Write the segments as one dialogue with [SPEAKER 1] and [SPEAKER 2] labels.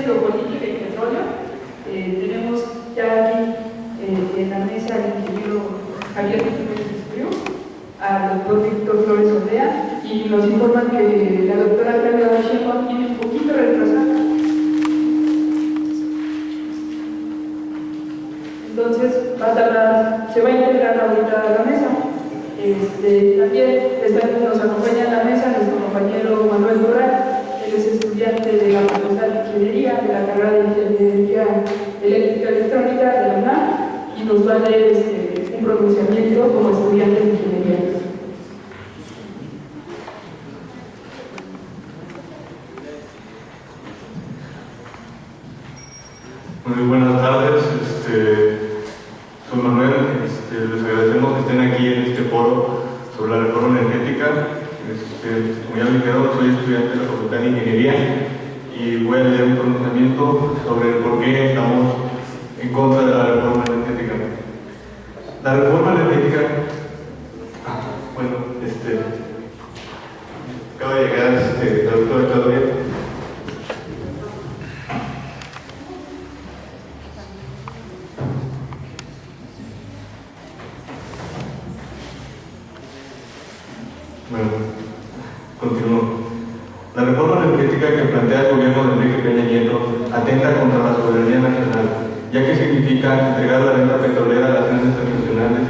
[SPEAKER 1] Geopolítica y Petróleo. Tenemos ya aquí en la mesa al ingeniero Javier Jiménez, al doctor Víctor Flores Oldea, y nos informan que la doctora Claudia Sheinbaum viene un poquito retrasada. Entonces se va a integrar ahorita a la mesa. También nos acompaña en la mesa nuestro compañero Manuel Doral. Él es estudiante de la Facultad de Ingeniería, de la carrera de Ingeniería Eléctrica Electrónica de la UNAM, y nos va a leer un pronunciamiento como estudiante de Ingeniería.
[SPEAKER 2] Muy buenas tardes, soy Manuel, les agradecemos que estén aquí en este foro sobre la reforma energética. Como ya me dijeron, soy estudiante de la Facultad de Ingeniería y voy a leer un pronunciamiento sobre por qué estamos en contra de la reforma energética. La reforma energética, acaba de llegar la doctora Claudia. Continúo. La reforma energética que plantea el gobierno de Enrique Peña Nieto atenta contra la soberanía nacional, ya que significa entregar la renta petrolera a las grandes transnacionales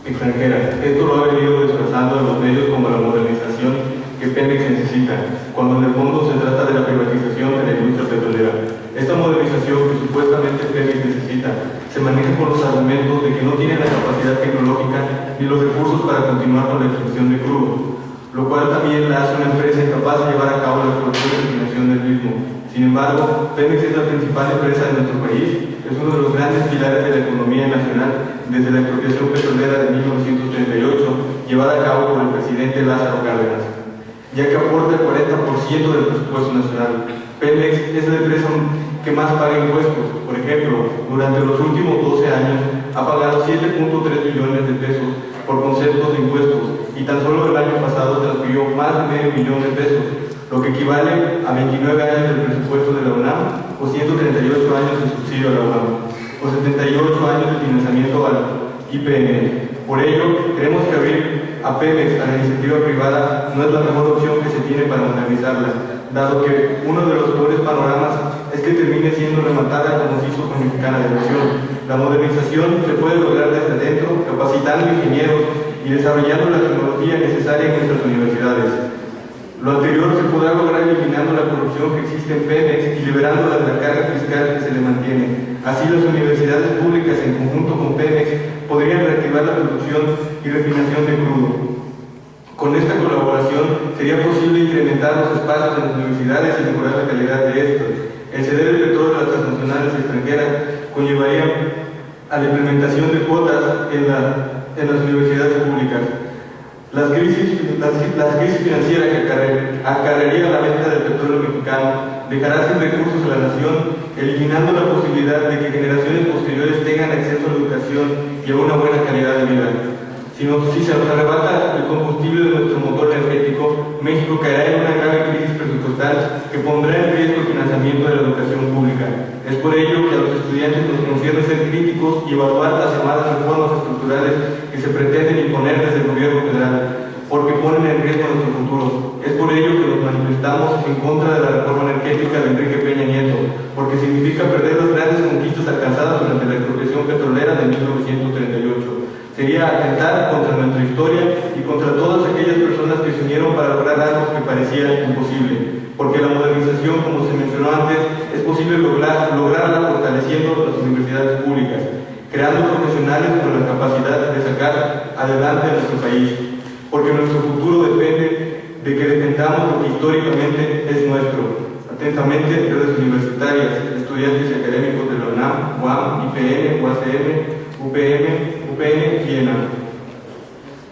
[SPEAKER 2] extranjeras. Esto lo ha venido disfrazando en los medios como la modernización que Pemex necesita, cuando en el fondo se trata de la privatización de la industria petrolera. Esta modernización que supuestamente Pemex necesita se maneja con los argumentos de que no tiene la capacidad tecnológica ni los recursos para continuar con la extracción de crudo, lo cual también la hace una empresa incapaz de llevar a cabo la explotación y refinación del mismo. Sin embargo, Pemex es la principal empresa de nuestro país, es uno de los grandes pilares de la economía nacional desde la expropiación petrolera de 1938, llevada a cabo por el presidente Lázaro Cárdenas, ya que aporta el 40% del presupuesto nacional. Pemex es la empresa que más paga impuestos. Por ejemplo, durante los últimos 12 años ha pagado 7.3 millones de pesos por conceptos de impuestos, y tan solo el año pasado transfirió más de medio millón de pesos, lo que equivale a 29 años del presupuesto de la UNAM, o 138 años de subsidio a la UNAM, o 78 años de financiamiento al IPN. Por ello, creemos que abrir a Pemex a la iniciativa privada no es la mejor opción que se tiene para modernizarla, dado que uno de los peores panoramas es que termine siendo rematada como se hizo con Mexicana de Inversión. La modernización se puede lograr desde adentro, capacitando ingenieros y desarrollando la tecnología necesaria en nuestras universidades. Lo anterior se podrá lograr eliminando la corrupción que existe en Pemex y liberándola de la carga fiscal que se le mantiene. Así, las universidades públicas, en conjunto con Pemex, podrían reactivar la producción y refinación de crudo. Con esta colaboración sería posible incrementar los espacios de las universidades y mejorar la calidad de estos. El ceder el petróleo a las transnacionales extranjeras conllevaría a la implementación de cuotas en las universidades públicas. Las crisis financieras que acarrearía la venta del petróleo mexicano dejará sin recursos a la nación, eliminando la posibilidad de que generaciones posteriores tengan acceso a la educación y a una buena calidad de vida. Si se nos arrebata el combustible de nuestro motor energético, México caerá en una grave crisis presupuestal que pondrá en riesgo el financiamiento de la educación pública. Es por ello que a los estudiantes nos concierne ser críticos y evaluar las llamadas reformas estructurales que se pretenden imponer desde el gobierno federal, porque ponen en riesgo nuestro futuro. Es por ello que nos manifestamos en contra de la reforma energética de Enrique Peña Nieto, porque significa perder las grandes conquistas alcanzadas durante la expropiación petrolera de 1938. Sería atentar contra nuestra historia y contra todas aquellas personas que se unieron para lograr algo que parecía imposible, porque la modernización, como se mencionó antes, es posible lograrla fortaleciendo las universidades públicas, creando profesionales con la capacidad de sacar adelante a nuestro país, porque nuestro futuro depende de que defendamos lo que históricamente es nuestro. Atentamente, redes universitarias, estudiantes y académicos de la UNAM, UAM, IPN, UACM, UPN y ENAM.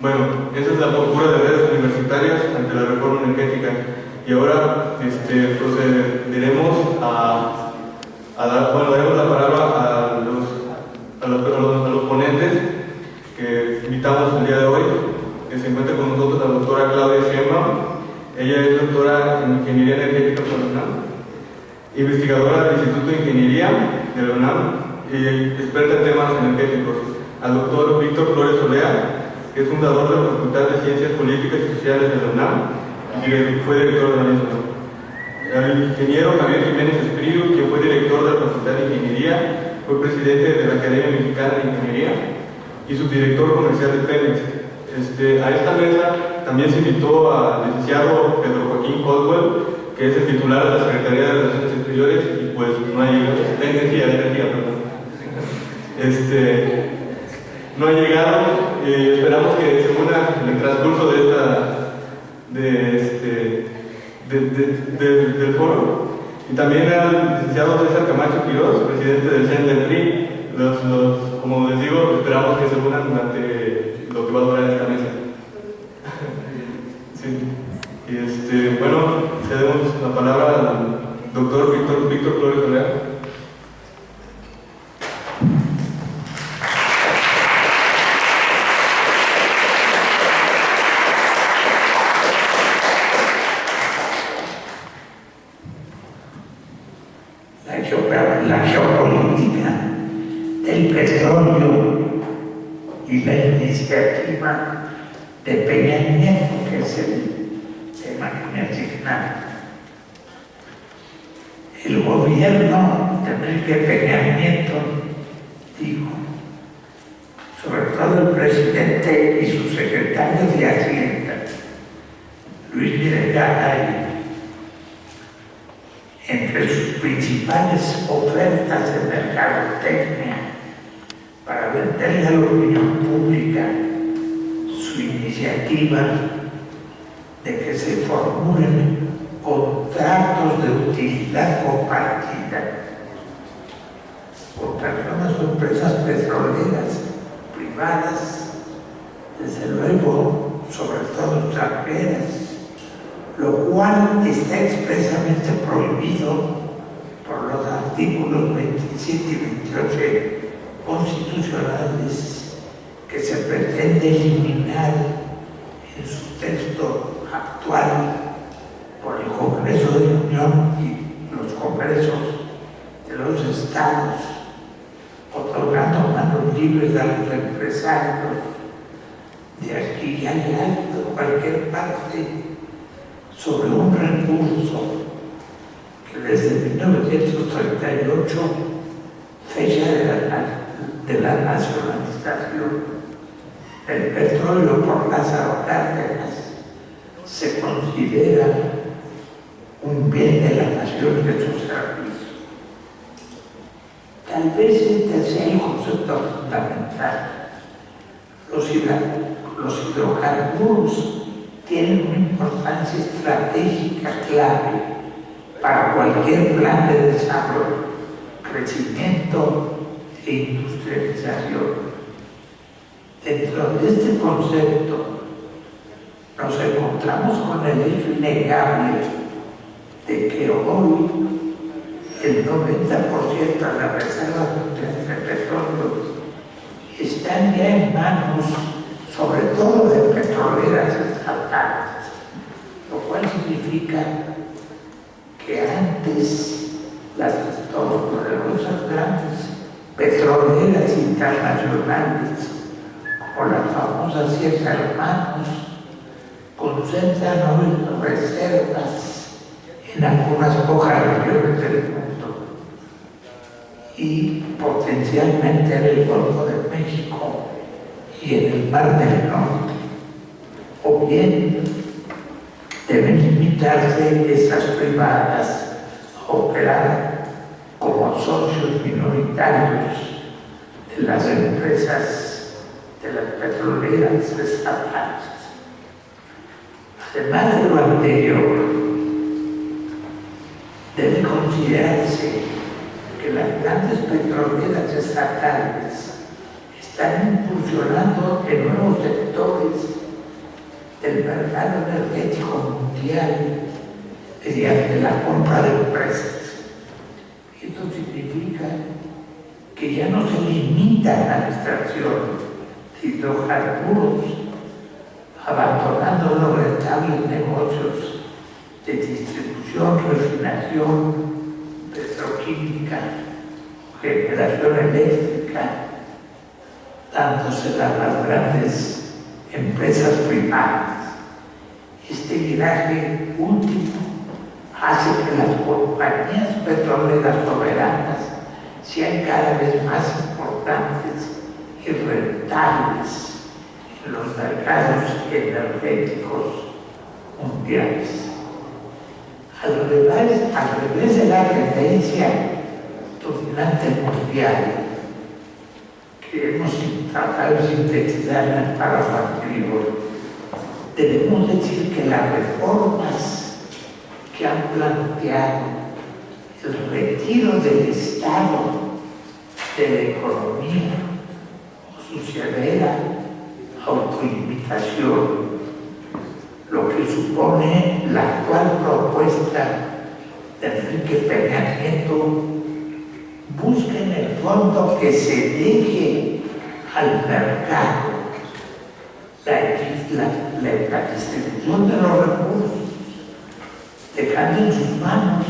[SPEAKER 2] Bueno, esa es la postura de redes universitarias ante la reforma energética. Y ahora procederemos daremos la palabra a los ponentes que invitamos el día de hoy, que se encuentra con nosotros la doctora Claudia Sheinbaum. Ella es doctora en Ingeniería Energética por la UNAM. investigadora del Instituto de Ingeniería de la UNAM y experta en temas energéticos. Al doctor Víctor Flores Olea, que es fundador de la Facultad de Ciencias Políticas y Sociales de la UNAM y fue director de la misma. Al ingeniero Javier Jiménez Espriu, que fue director de la Facultad de Ingeniería, fue presidente de la Academia Mexicana de Ingeniería y subdirector comercial de Pemex. A esta mesa también se invitó al licenciado Pedro Joaquín Caldwell, que es el titular de la Secretaría de Relaciones Exteriores, y pues no ha llegado, no ha llegado, esperamos que se una en el transcurso del foro. Y también al licenciado César Camacho Quirós, presidente del CEN del PRI. Como les digo, esperamos que se unan durante lo que va a durar esta mesa. Sí. Y bueno, cedemos la palabra al doctor Víctor Flores Olea.
[SPEAKER 3] La geopolítica del petróleo y la iniciativa de Peña Nieto, que es el tema que me asignaron. El gobierno de Enrique Peña Nieto dijo, sobre todo el presidente y su secretario de Hacienda, Luis Videgaray, entre sus principales ofertas de mercadotecnia para venderle a la opinión pública su iniciativa de que se formulen contratos de utilidad compartida con personas o empresas petroleras privadas, desde luego, sobre todo extranjeras, lo cual está expresamente prohibido por los artículos 27 y 28 constitucionales que se pretende eliminar en su texto actual por el Congreso de la Unión y los congresos de los estados, otorgando manos libres a los empresarios de aquí y allá, de cualquier parte, sobre un recurso que desde 1938, fecha de la nacionalización del petróleo por Lázaro Cárdenas, se considera un bien de la nación de su servicio. Tal vez este sea el concepto fundamental. Los hidrocarburos tienen una importancia estratégica clave para cualquier plan de desarrollo, crecimiento e industrialización. Dentro de este concepto nos encontramos con el hecho innegable de que hoy el 90% de las reservas mundiales de petróleo están ya en manos, sobre todo de petroleras estatales, lo cual significa que antes las todopoderosas grandes petroleras internacionales, como las famosas 10 hermanos, concentran hoy reservas en algunas pocas regiones del mundo y potencialmente en el Golfo de México y en el Mar del Norte. O bien deben limitarse esas privadas a operar como socios minoritarios de las empresas de las petroleras estatales. Además de lo anterior, debe considerarse que las grandes petroleras estatales están incursionando en nuevos sectores del mercado energético mundial mediante la compra de empresas. Esto significa que ya no se limita la extracción de hidrocarburos, abandonando los rentables negocios de distribución, refinación, petroquímica, generación eléctrica, dándose a las grandes empresas privadas. Este viraje último hace que las compañías petroleras soberanas sean cada vez más importantes y rentables en los mercados energéticos mundiales. Al revés de la tendencia dominante mundial que hemos tratado de sintetizar en el párrafo anterior, debemos decir que las reformas que han planteado el retiro del Estado de la economía o su severa autolimitación, lo que supone la actual propuesta de Enrique Peña Nieto, busca en el fondo que se deje al mercado la distribución de los recursos, dejando en sus manos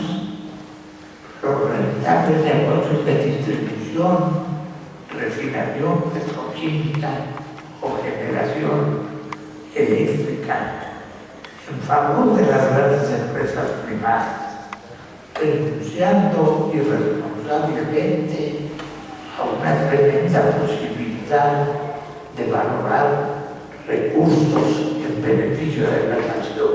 [SPEAKER 3] los rentables negocios de distribución, refinación petroquímica o generación eléctrica, en favor de las grandes empresas privadas, renunciando irresponsablemente a una tremenda posibilidad de valorar recursos en beneficio de la nación.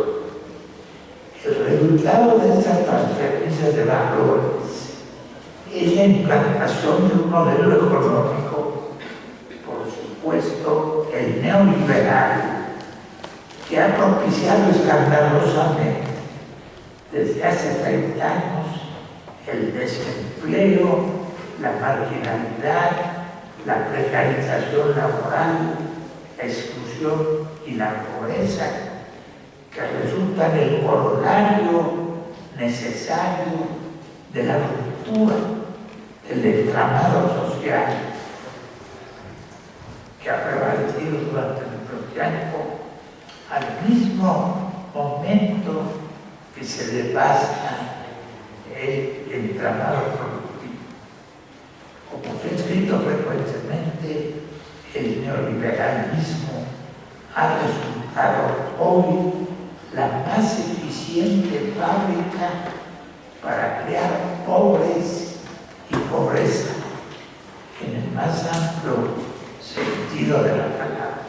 [SPEAKER 3] El resultado de estas transferencias de valores es la implantación de un modelo económico, por supuesto, el neoliberal, que ha propiciado escandalosamente desde hace 30 años el desempleo, la marginalidad, la precarización laboral, la exclusión y la pobreza, que resultan el corolario necesario de la ruptura del entramado social que ha prevalecido durante nuestro tiempo, al mismo momento que se devasta el entramado productivo. Como se ha escrito frecuentemente, el neoliberalismo ha resultado hoy la más eficiente fábrica para crear pobres y pobreza en el más amplio sentido de la palabra.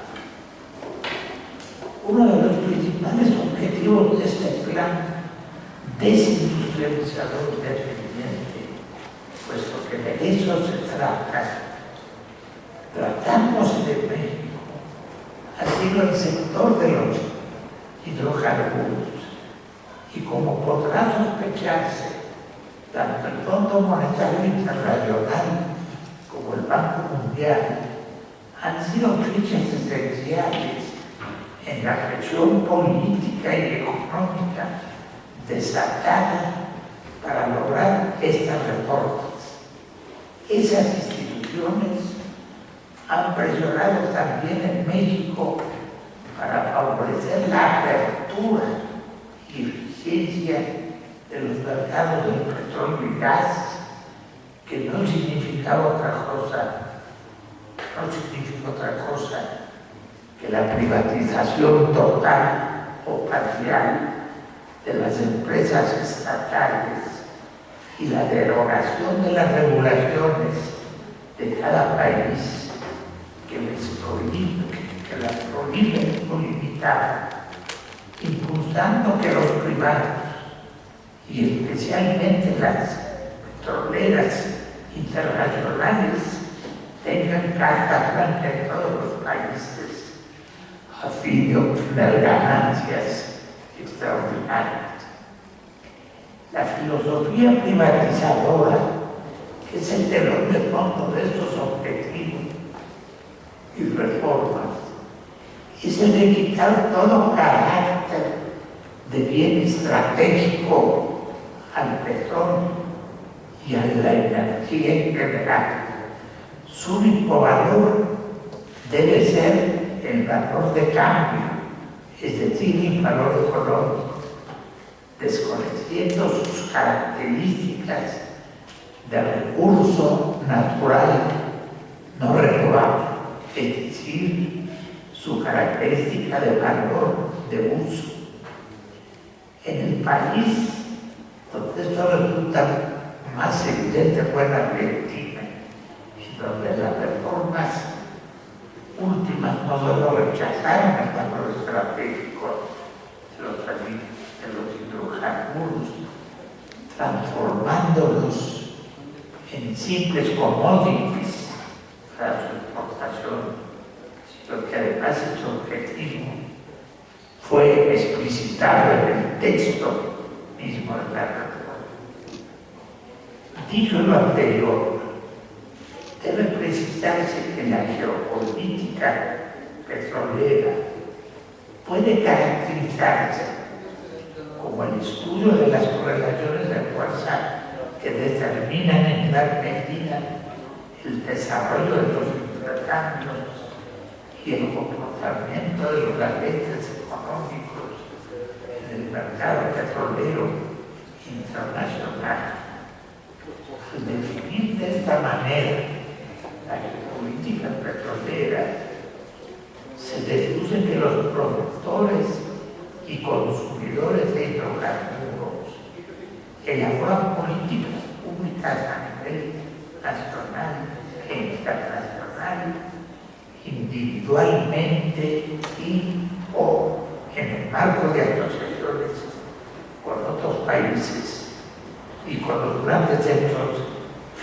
[SPEAKER 3] Uno de los principales objetivos de este plan desindustrializador independiente, puesto que de eso se trata, tratándose de México, ha sido el sector de los hidrocarburos, y como podrá sospecharse, tanto el Fondo Monetario Internacional como el Banco Mundial han sido fichas esenciales en la presión política y económica desatada para lograr estas reformas. Esas instituciones han presionado también en México para favorecer la apertura y eficiencia de los mercados del petróleo y gas, que no significa otra cosa que la privatización total o parcial de las empresas estatales y la derogación de las regulaciones de cada país que las prohíben o limitar, impulsando que los privados y especialmente las petroleras internacionales tengan carta blanca en todos los países a fin de obtener ganancias extraordinarias. La filosofía privatizadora es el telón de fondo de estos objetivos y reformas. Es el de quitar todo carácter de bien estratégico al petróleo y a la energía en general. Su único valor debe ser el valor de cambio, es decir, el valor económico, desconociendo sus características de recurso natural no renovable, es decir, su característica de valor de uso. En el país donde esto resulta más evidente fue en Argentina, y donde las reformas últimas no solo rechazaron el valor estratégico de los hidrocarburos, transformándolos en simples commodities para su exportación, sino que además su objetivo fue explicitado en el texto mismo de la reforma. Dicho lo anterior, debe precisarse que la geopolítica petrolera puede caracterizarse como el estudio de las correlaciones de fuerza que determinan en gran medida el desarrollo de los intercambios y el comportamiento de los agentes económicos en el mercado petrolero internacional. Al definir de esta manera la geopolítica petrolera, se deduce que los productores y consumidores de hidrocarburos elaboran políticas públicas a nivel nacional e internacional, individualmente o en el marco de asociaciones con otros países y con los grandes centros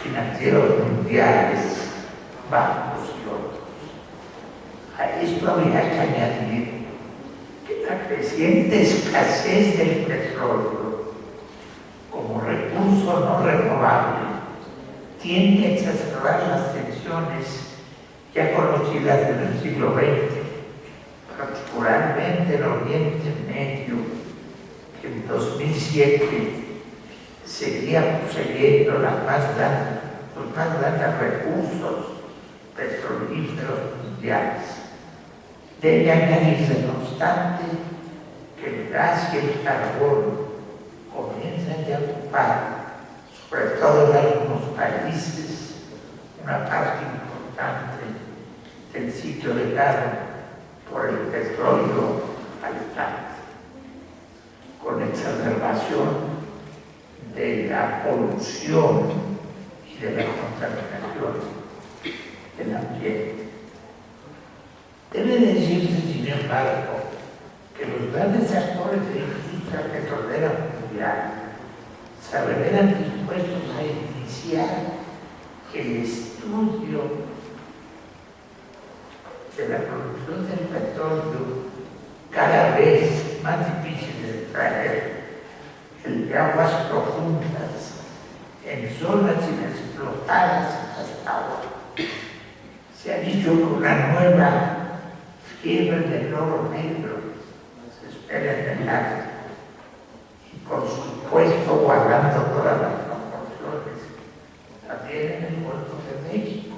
[SPEAKER 3] financieros mundiales, bancos y otros. A esto habría que añadir que la creciente escasez del petróleo como recurso no renovable tiende a exacerbar las tensiones ya conocidas en el siglo XX, particularmente en Oriente Medio, que en 2007 seguía poseyendo los más grandes recursos petrolíferos mundiales. Debe añadirse, no obstante, que el gas y el carbón comienzan ya a ocupar, sobre todo en algunos países, una parte importante del sitio dejado por el petróleo faltante, con exacerbación de la polución y de la contaminación del ambiente. Debe decirse, sin embargo, que los grandes actores de la industria petrolera mundial se revelan dispuestos a iniciar el estudio de la producción del petróleo cada vez más difícil de extraer, el de aguas profundas, en zonas inexplotadas hasta ahora. Se ha dicho que una nueva fiebre del oro negro se espera en el Ártico, y por supuesto guardando todas las proporciones, también en el Golfo de México,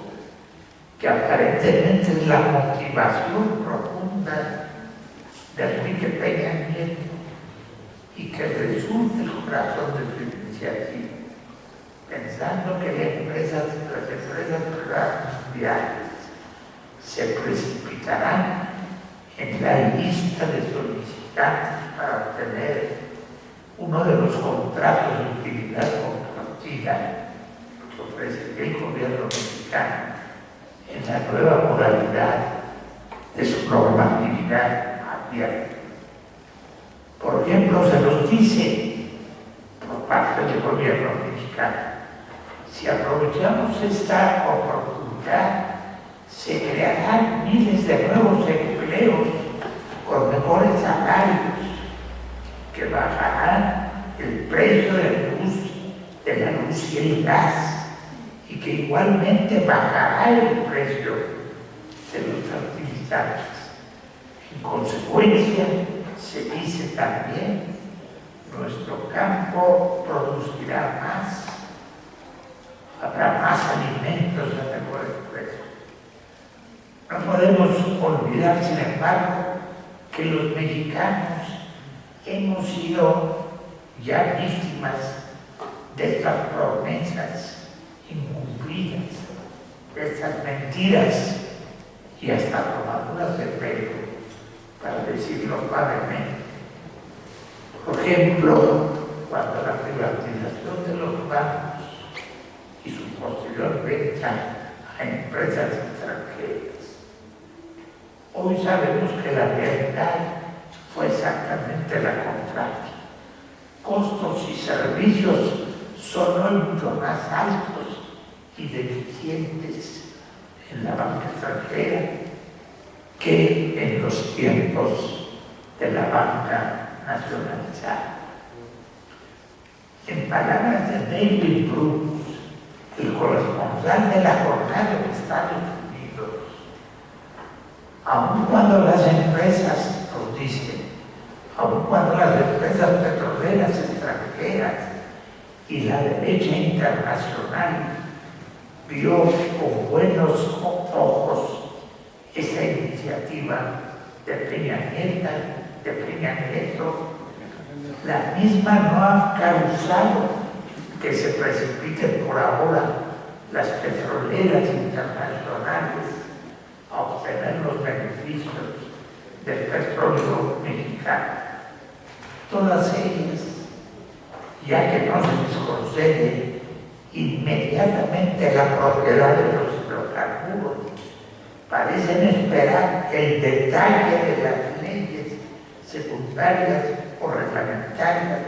[SPEAKER 3] que aparentemente es la motivación profunda de Enrique Peña Nieto y que resulta el corazón de su iniciativa, pensando que las empresas privadas mundiales se precipitarán en la lista de solicitantes para obtener uno de los contratos de utilidad compartida que ofrece el gobierno mexicano en la nueva modalidad de su normatividad abierta. Por ejemplo, se nos dice por parte del gobierno mexicano, si aprovechamos esta oportunidad, se crearán miles de nuevos empleos con mejores salarios que bajarán el precio de la luz y el gas, y que igualmente bajará el precio de los fertilizantes. En consecuencia, se dice también, nuestro campo producirá más, habrá más alimentos a mejores precios. No podemos olvidar, sin embargo, que los mexicanos hemos sido ya víctimas de estas promesas incumplidas, estas mentiras y hasta tomaduras de pelo, para decirlo suavemente. Por ejemplo, cuando la privatización de los bancos y su posterior venta a empresas extranjeras. Hoy sabemos que la realidad fue exactamente la contraria. Costos y servicios son hoy mucho más altos y deficientes en la banca extranjera que en los tiempos de la banca nacionalizada. En palabras de David Brooks, el corresponsal de la jornada de Estados Unidos, aun cuando las empresas, nos dicen, aun cuando las empresas petroleras extranjeras y la derecha internacional vio con buenos ojos esa iniciativa de Peña Nieto, la misma no ha causado que se precipiten por ahora las petroleras internacionales a obtener los beneficios del petróleo mexicano. Todas ellas, ya que no se les concede inmediatamente la propiedad de los hidrocarburos, parecen esperar el detalle de las leyes secundarias o reglamentarias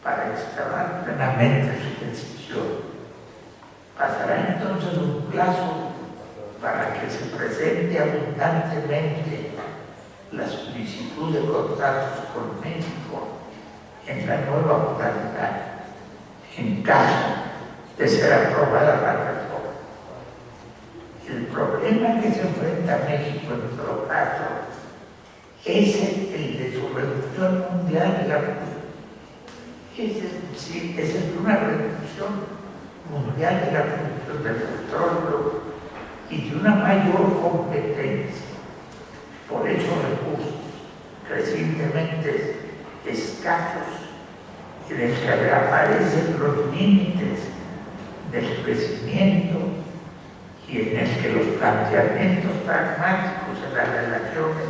[SPEAKER 3] para extremar plenamente su decisión. Pasará entonces un plazo para que se presente abundantemente la solicitud de contratos con México en la nueva modalidad, en caso de ser aprobada la reforma. El problema que se enfrenta México en todo caso es el de su reducción mundial de la producción. Esa es una reducción mundial de la producción del petróleo y de una mayor competencia por esos recursos crecientemente escasos en el que reaparecen los límites del crecimiento y en el que los planteamientos pragmáticos en las relaciones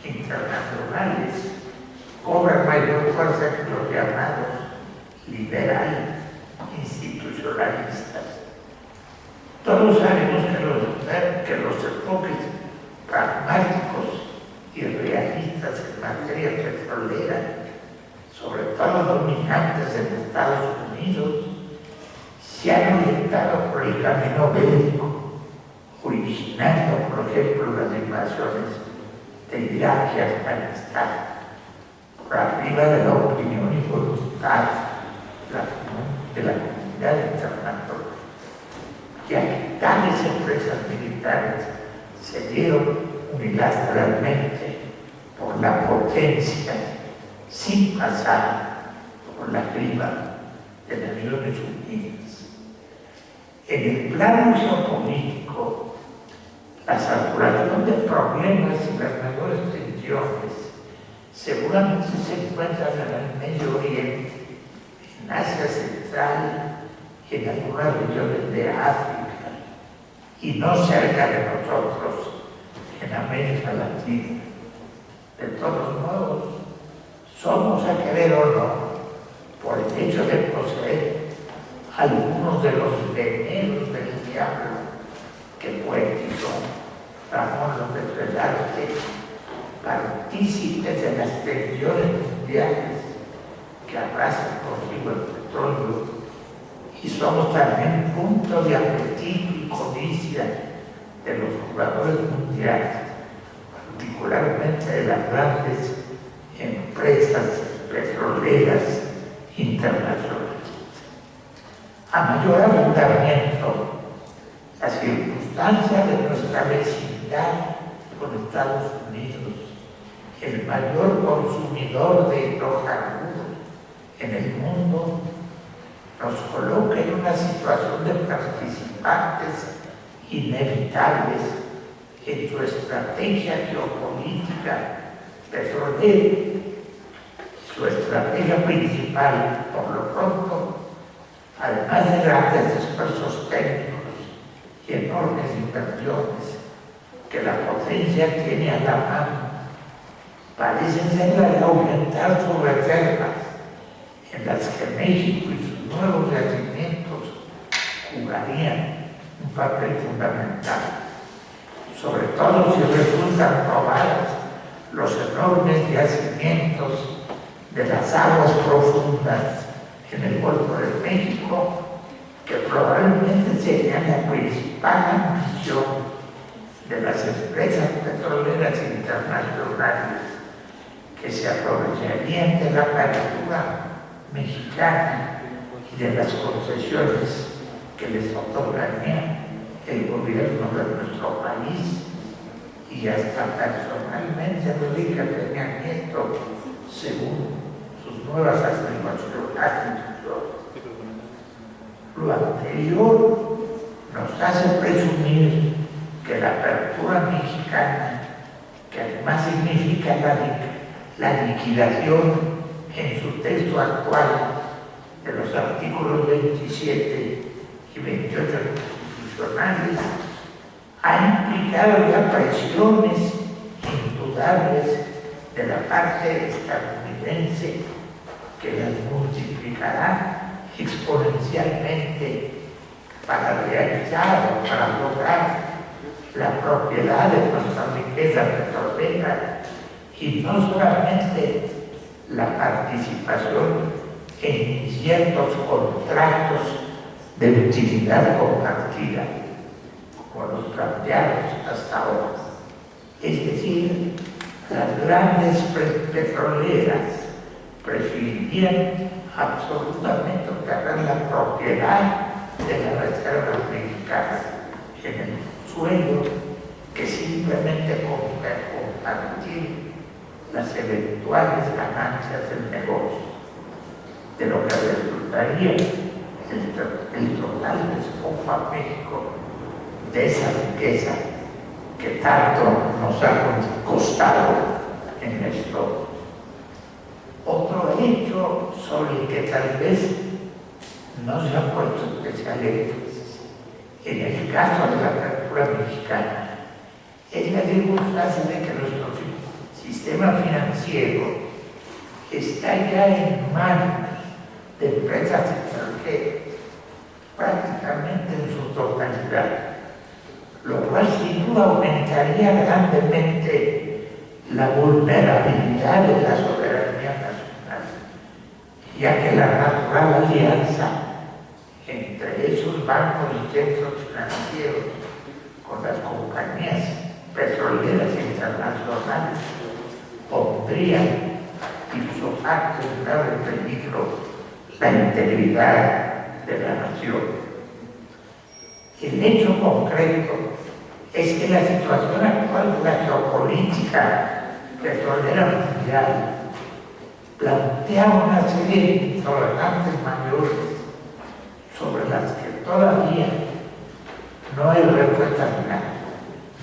[SPEAKER 3] internacionales cobran mayor fuerza que los llamados liberales institucionalistas. Todos sabemos que los enfoques pragmáticos y realistas en materia petrolera, sobre todo dominantes en Estados Unidos, se han orientado por el camino bélico, originando, por ejemplo, las invasiones de Irak y Afganistán, por arriba de la opinión y voluntad de la comunidad internacional, ya que tales empresas militares se dieron unilateralmente por la potencia sin pasar por la criba de Naciones Unidas. En el plano geopolítico, la saturación de problemas y las mayores tensiones seguramente se encuentran en el Medio Oriente, en Asia Central y en algunas regiones de África, y no cerca de nosotros, en América Latina. De todos modos, somos, a querer o no, por el hecho de poseer algunos de los venenos del diablo que poetizó Ramón López Velarde, partícipes de las tensiones mundiales que arrasan consigo el petróleo, y somos también punto de apetito y codicia de los jugadores mundiales, particularmente de las grandes empresas petroleras internacionales. A mayor abundamiento, las circunstancias de nuestra vecindad con Estados Unidos, el mayor consumidor de hidrocarburos en el mundo, nos coloca en una situación de participantes inevitables en su estrategia geopolítica petrolera. Su estrategia principal, por lo pronto, además de grandes esfuerzos técnicos y enormes inversiones que la potencia tiene a la mano parecen ser la de aumentar sus reservas, en las que México y sus nuevos yacimientos jugarían un papel fundamental, sobre todo si resultan probados los enormes yacimientos de las aguas profundas en el Golfo de México, que probablemente serían la principal ambición de las empresas petroleras internacionales que se aprovecharían de la apertura mexicana y de las concesiones que les otorgaría el gobierno de nuestro país, y hasta personalmente Enrique Peña Nieto, según sus nuevas atribuciones. Lo anterior nos hace presumir que la apertura mexicana, que además significa la liquidación en su texto actual de los artículos 27 y 28 constitucionales, ha implicado ya presiones indudables de la parte estadounidense que las multiplicará exponencialmente para realizar o para lograr la propiedad de nuestra riqueza petrolera, y no solamente la participación en ciertos contratos de utilidad compartida, como los planteados hasta ahora. Es decir, las grandes petroleras preferirían absolutamente obtener la propiedad de las reservas mexicanas en el suelo que simplemente compartir las eventuales ganancias del negocio, de lo que resultaría el total despojo a México de esa riqueza que tanto nos ha costado en la historia. Otro hecho sobre el que tal vez no se ha puesto especial énfasis en el caso de la apertura mexicana es la circunstancia de que nuestro sistema financiero está ya en manos de empresas extranjeras prácticamente en su totalidad, lo cual sin duda aumentaría grandemente la vulnerabilidad de la soberanía nacional, ya que la natural alianza entre esos bancos y centros financieros con las compañías petroleras internacionales pondría ipso facto en grave peligro la integridad de la nación. El hecho concreto es que la situación actual de la geopolítica petrolera mundial plantea una serie de interrogantes mayores sobre las que todavía no hay respuesta final,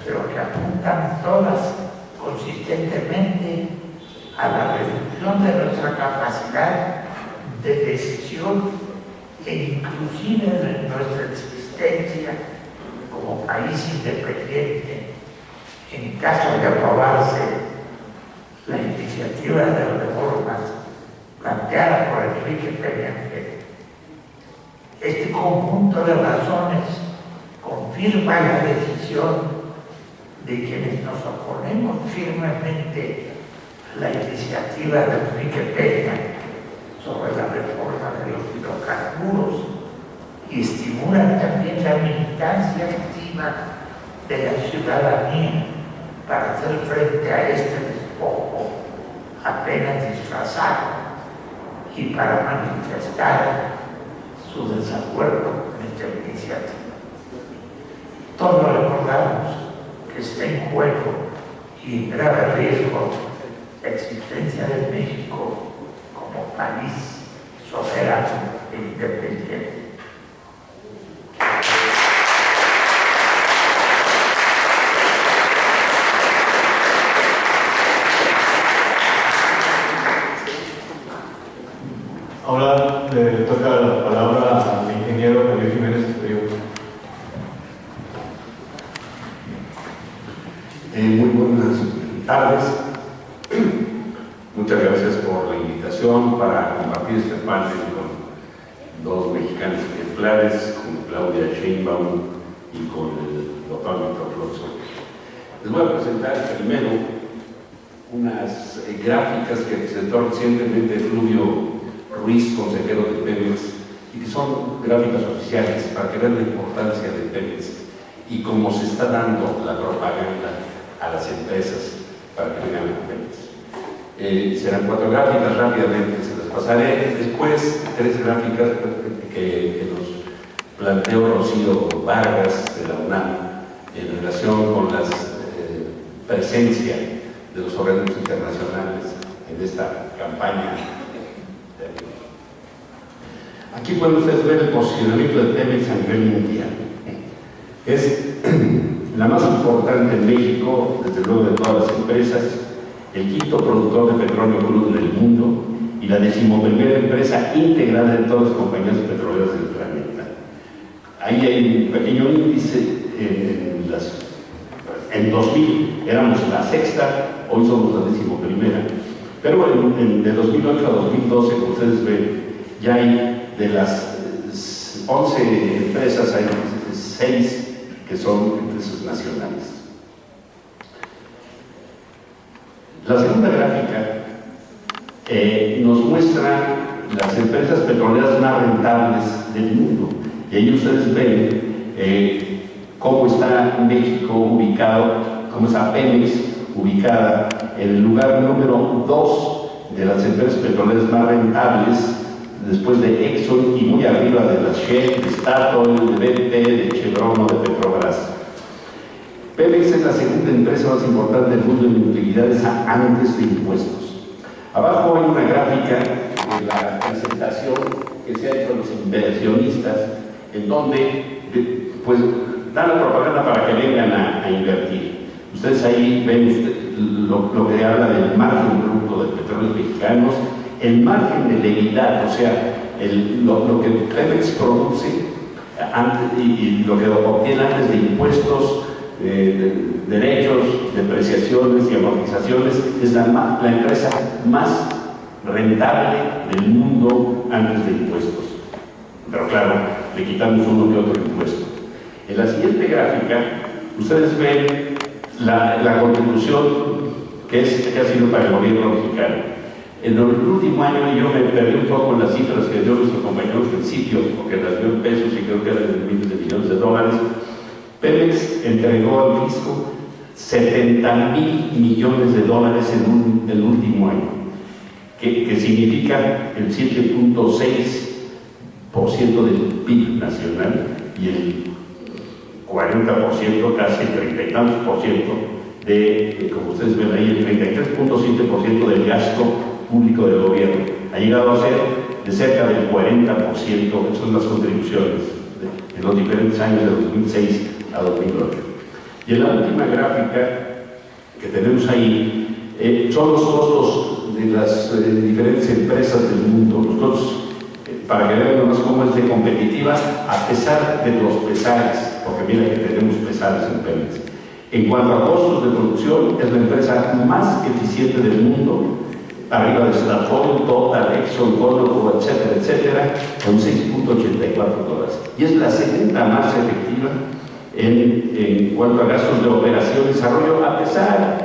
[SPEAKER 3] pero que apuntan todas consistentemente a la reducción de nuestra capacidad de decisión e inclusive de nuestra existencia como país independiente en caso de aprobarse la iniciativa de reformas planteada por Enrique Peña Nieto. Este conjunto de razones confirma la decisión de quienes nos oponemos firmemente a la iniciativa de Enrique Peña sobre la reforma de los hidrocarburos y estimulan también la militancia activa de la ciudadanía para hacer frente a este despojo apenas disfrazado y para manifestar su desacuerdo con esta iniciativa. Todos recordamos que está en juego y en grave riesgo la existencia de México como país soberano e independiente.
[SPEAKER 2] Ahora le toca la palabra al ingeniero ingeniero Javier Jiménez Espriu.
[SPEAKER 4] Muy buenas tardes. Muchas gracias por la invitación para compartir este panel con dos mexicanos ejemplares, con Claudia Sheinbaum y con el doctor Víctor Flores. Les voy a presentar primero unas gráficas que presentó recientemente Fluvio Ruiz, consejero de Pemex, y que son gráficas oficiales para que vean la importancia de Pemex y cómo se está dando la propaganda a las empresas para que vengan a Pemex. Serán 4 gráficas, rápidamente se las pasaré. Después 3 gráficas que nos planteó Rocío Vargas de la UNAM en relación con la presencia de los organismos internacionales en esta campaña. Aquí pueden ustedes ver el posicionamiento de Pemex a nivel mundial. Es la más importante en México, desde luego de todas las empresas, el quinto productor de petróleo crudo en el mundo y la 11ª empresa integrada de todas las compañías petroleras del planeta. Ahí hay un pequeño índice. En 2000 éramos la 6ª, hoy somos la 11ª. Pero de 2008 a 2012, como ustedes ven, ya hay de las 11 empresas, hay 6 que son empresas nacionales. La segunda gráfica nos muestra las empresas petroleras más rentables del mundo. Y ahí ustedes ven cómo está México ubicado, cómo está Pemex ubicada en el lugar número 2 de las empresas petroleras más rentables, después de Exxon y muy arriba de las Shell, de Statoil, de BP, de Chevron o de Petrobras. Pemex es la segunda empresa más importante del mundo en utilidades antes de impuestos. Abajo hay una gráfica de la presentación que se ha hecho a los inversionistas, en donde pues dan la propaganda para que vengan a invertir. Ustedes ahí ven lo que habla del margen bruto de petróleos mexicanos, el margen de legalidad, o sea, lo que Pemex produce y lo que obtiene antes de impuestos, derechos, depreciaciones y amortizaciones, es la empresa más rentable del mundo antes de impuestos. Pero claro, le quitamos uno que otro impuesto. En la siguiente gráfica, ustedes ven la contribución que ha sido para el gobierno mexicano. En el último año yo me perdí un poco en las cifras que dio nuestro compañero al principio, porque las dio en pesos y creo que eran de miles de millones de dólares. Pemex entregó al fisco 70,000 millones de dólares en el último año, que significa el 7.6% del PIB nacional y el 40%, casi el 30 y tantos por ciento como ustedes ven ahí, el 33.7% del gasto público del gobierno. Ha llegado a ser de cerca del 40%, esas son las contribuciones en los diferentes años de 2006 a 2008. Y en la última gráfica que tenemos ahí son los costos de las diferentes empresas del mundo. Los costos, para que vean nomás cómo es de competitiva, a pesar de los pesares, porque mira que tenemos pesares en Pemex. En cuanto a costos de producción, es la empresa más eficiente del mundo, arriba de Statoil, Total, Exxon, Conoco, etcétera, etcétera, con $6.84. Y es la segunda más efectiva en cuanto a gastos de operación y desarrollo, a pesar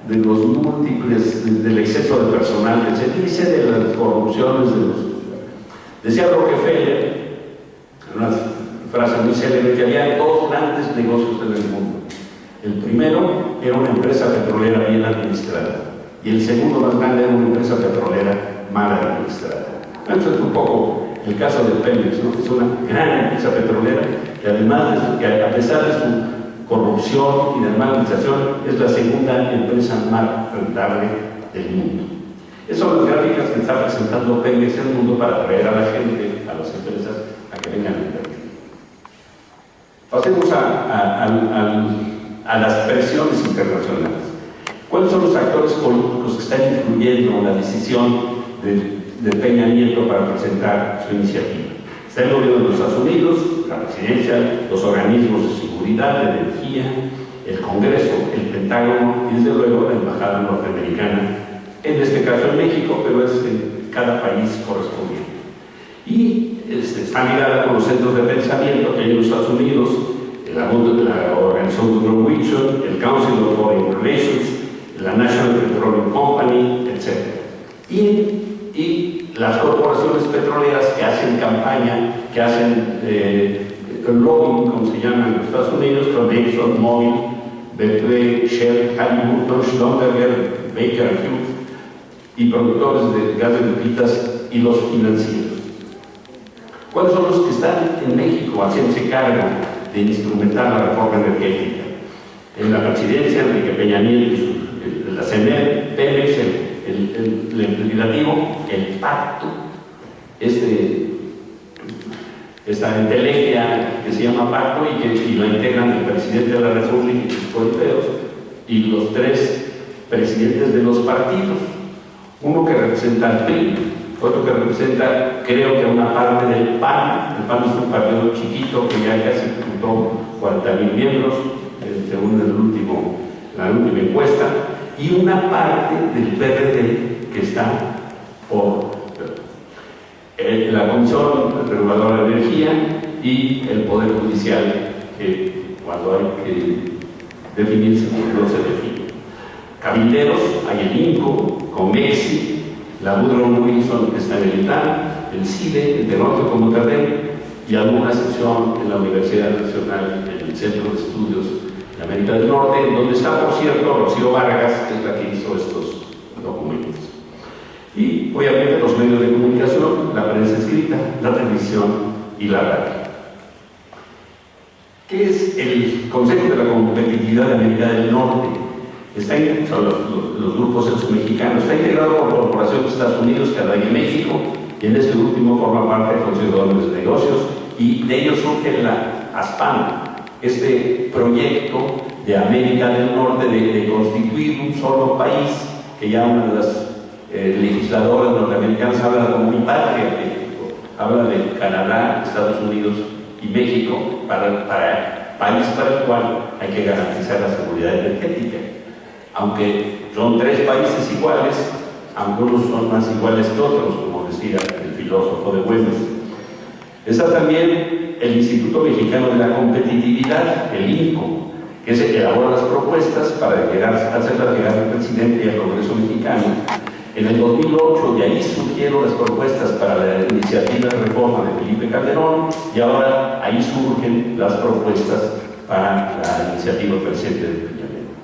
[SPEAKER 4] de los múltiples, del exceso de personal, etcétera, de las corrupciones de los... Decía Rockefeller, una frase muy célebre, que había 2 grandes negocios en el mundo. El primero era una empresa petrolera bien administrada y el segundo más grande era una empresa petrolera mal administrada. Esto es un poco el caso de Pemex, ¿no? Es una gran empresa petrolera que además, a pesar de su corrupción y de mala administración, es la segunda empresa más rentable del mundo. Esas son las gráficas que está presentando Pemex en el mundo para atraer a la gente, a las empresas, a que vengan a invertir. Pasemos a las presiones internacionales. ¿Cuáles son los actores políticos que están influyendo en la decisión de Peña Nieto para presentar su iniciativa? Está el gobierno de los Estados Unidos, la presidencia, los organismos de seguridad, de energía, el Congreso, el Pentágono y desde luego la embajada norteamericana, en este caso en México, pero es en cada país correspondiente. Y está ligada con los centros de pensamiento que hay en los Estados Unidos, la organización Woodrow Wilson, el Council of Foreign Relations, la National Petroleum Company, etc. Y las corporaciones petroleras que hacen campaña, que hacen lobbying, como se llama en los Estados Unidos, con Exxon, Mobil, BP, Shell, Halliburton, Schlumberger, Baker Hughes, y productores de gas de pepitas y los financieros. ¿Cuáles son los que están en México haciéndose cargo de instrumentar la reforma energética? En la presidencia, Enrique Peña Nieto, la CNE, Pemex, el legislativo, el pacto, esta entelequia que se llama pacto y lo integran el presidente de la República y sus comités, y los 3 presidentes de los partidos, uno que representa al PRI, otro que representa, creo que una parte del PAN. El PAN es un partido chiquito que ya casi juntó 40,000 miembros, según la última encuesta, y una parte del PRD que está por la Comisión Reguladora de Energía y el Poder Judicial, que cuando hay que definirse, no se define. Cabilderos, hay el INCO, COMEXI, la Woodrow Wilson que está en el ITAM, el CIDE, el de Norte como Monterrey, y alguna sección en la Universidad Nacional, en el Centro de Estudios de América del Norte, donde está, por cierto, Rocío Vargas, que es la que hizo estos documentos. Y obviamente los medios de comunicación, la prensa escrita, la televisión y la radio. ¿Qué es el Consejo de la Competitividad de América del Norte? Son los grupos esos mexicanos. Está integrado por corporaciones de Estados Unidos, Canadá y México, y en este último forma parte del Consejo de Hombres de Negocios, y de ellos surge la ASPAN, este proyecto de América del Norte de constituir un solo país, que ya una de las legisladoras norteamericanas habla como mi patria, habla de Canadá, Estados Unidos y México, país para el cual hay que garantizar la seguridad energética. Aunque son 3 países iguales, algunos son más iguales que otros, como decía el filósofo de Güemes. Está también el Instituto Mexicano de la Competitividad, el INCO, que es el que elabora las propuestas para hacerlas llegar al presidente y al Congreso mexicano. En el 2008, de ahí surgieron las propuestas para la iniciativa de reforma de Felipe Calderón, y ahora ahí surgen las propuestas para la iniciativa del presidente de Peña Nieto.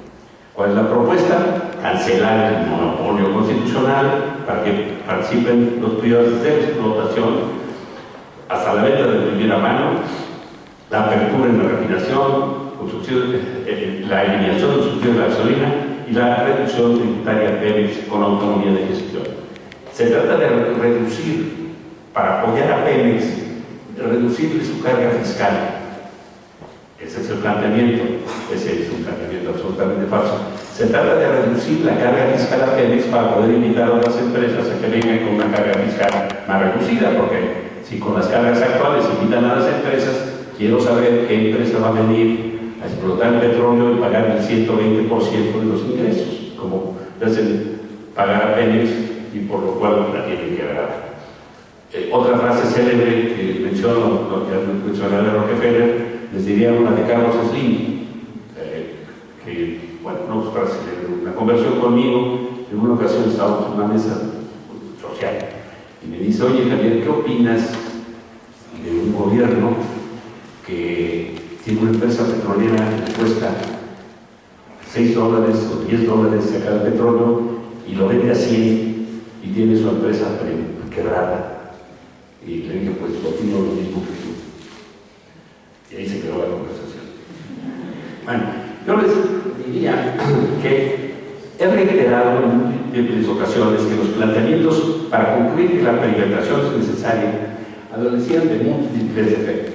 [SPEAKER 4] ¿Cuál es la propuesta? Cancelar el monopolio constitucional para que participen los privados de explotación hasta la venta de primera mano, la apertura en la refinación, la eliminación del subsidio de la gasolina y la reducción tributaria Pemex con autonomía de gestión. Se trata de reducir, para apoyar a Pemex, reducirle su carga fiscal. Ese es el planteamiento. Ese es un planteamiento absolutamente falso. Se trata de reducir la carga fiscal a Pemex para poder invitar a otras empresas a que vengan con una carga fiscal más reducida, porque si con las cargas actuales invitan a las empresas, quiero saber qué empresa va a venir a explotar el petróleo y pagar el 120% de los ingresos, como hacen pagar a Pemex, y por lo cual la tienen que agarrar. Otra frase célebre que menciono, lo que mencioné de Rockefeller, les diría una de Carlos Slim, que, bueno, no frase, una conversación conmigo, en una ocasión estábamos en una mesa social, y me dice: oye, Javier, ¿qué opinas de un gobierno que tiene una empresa petrolera que le cuesta $6 o $10 sacar el petróleo y lo vende a 100 y tiene su empresa quebrada? Y le dije: pues opino lo mismo que tú. Y ahí se quedó la conversación. Bueno, yo les diría que he reiterado en múltiples ocasiones que los planteamientos para concluir que la privatización es necesaria adolecían de múltiples defectos.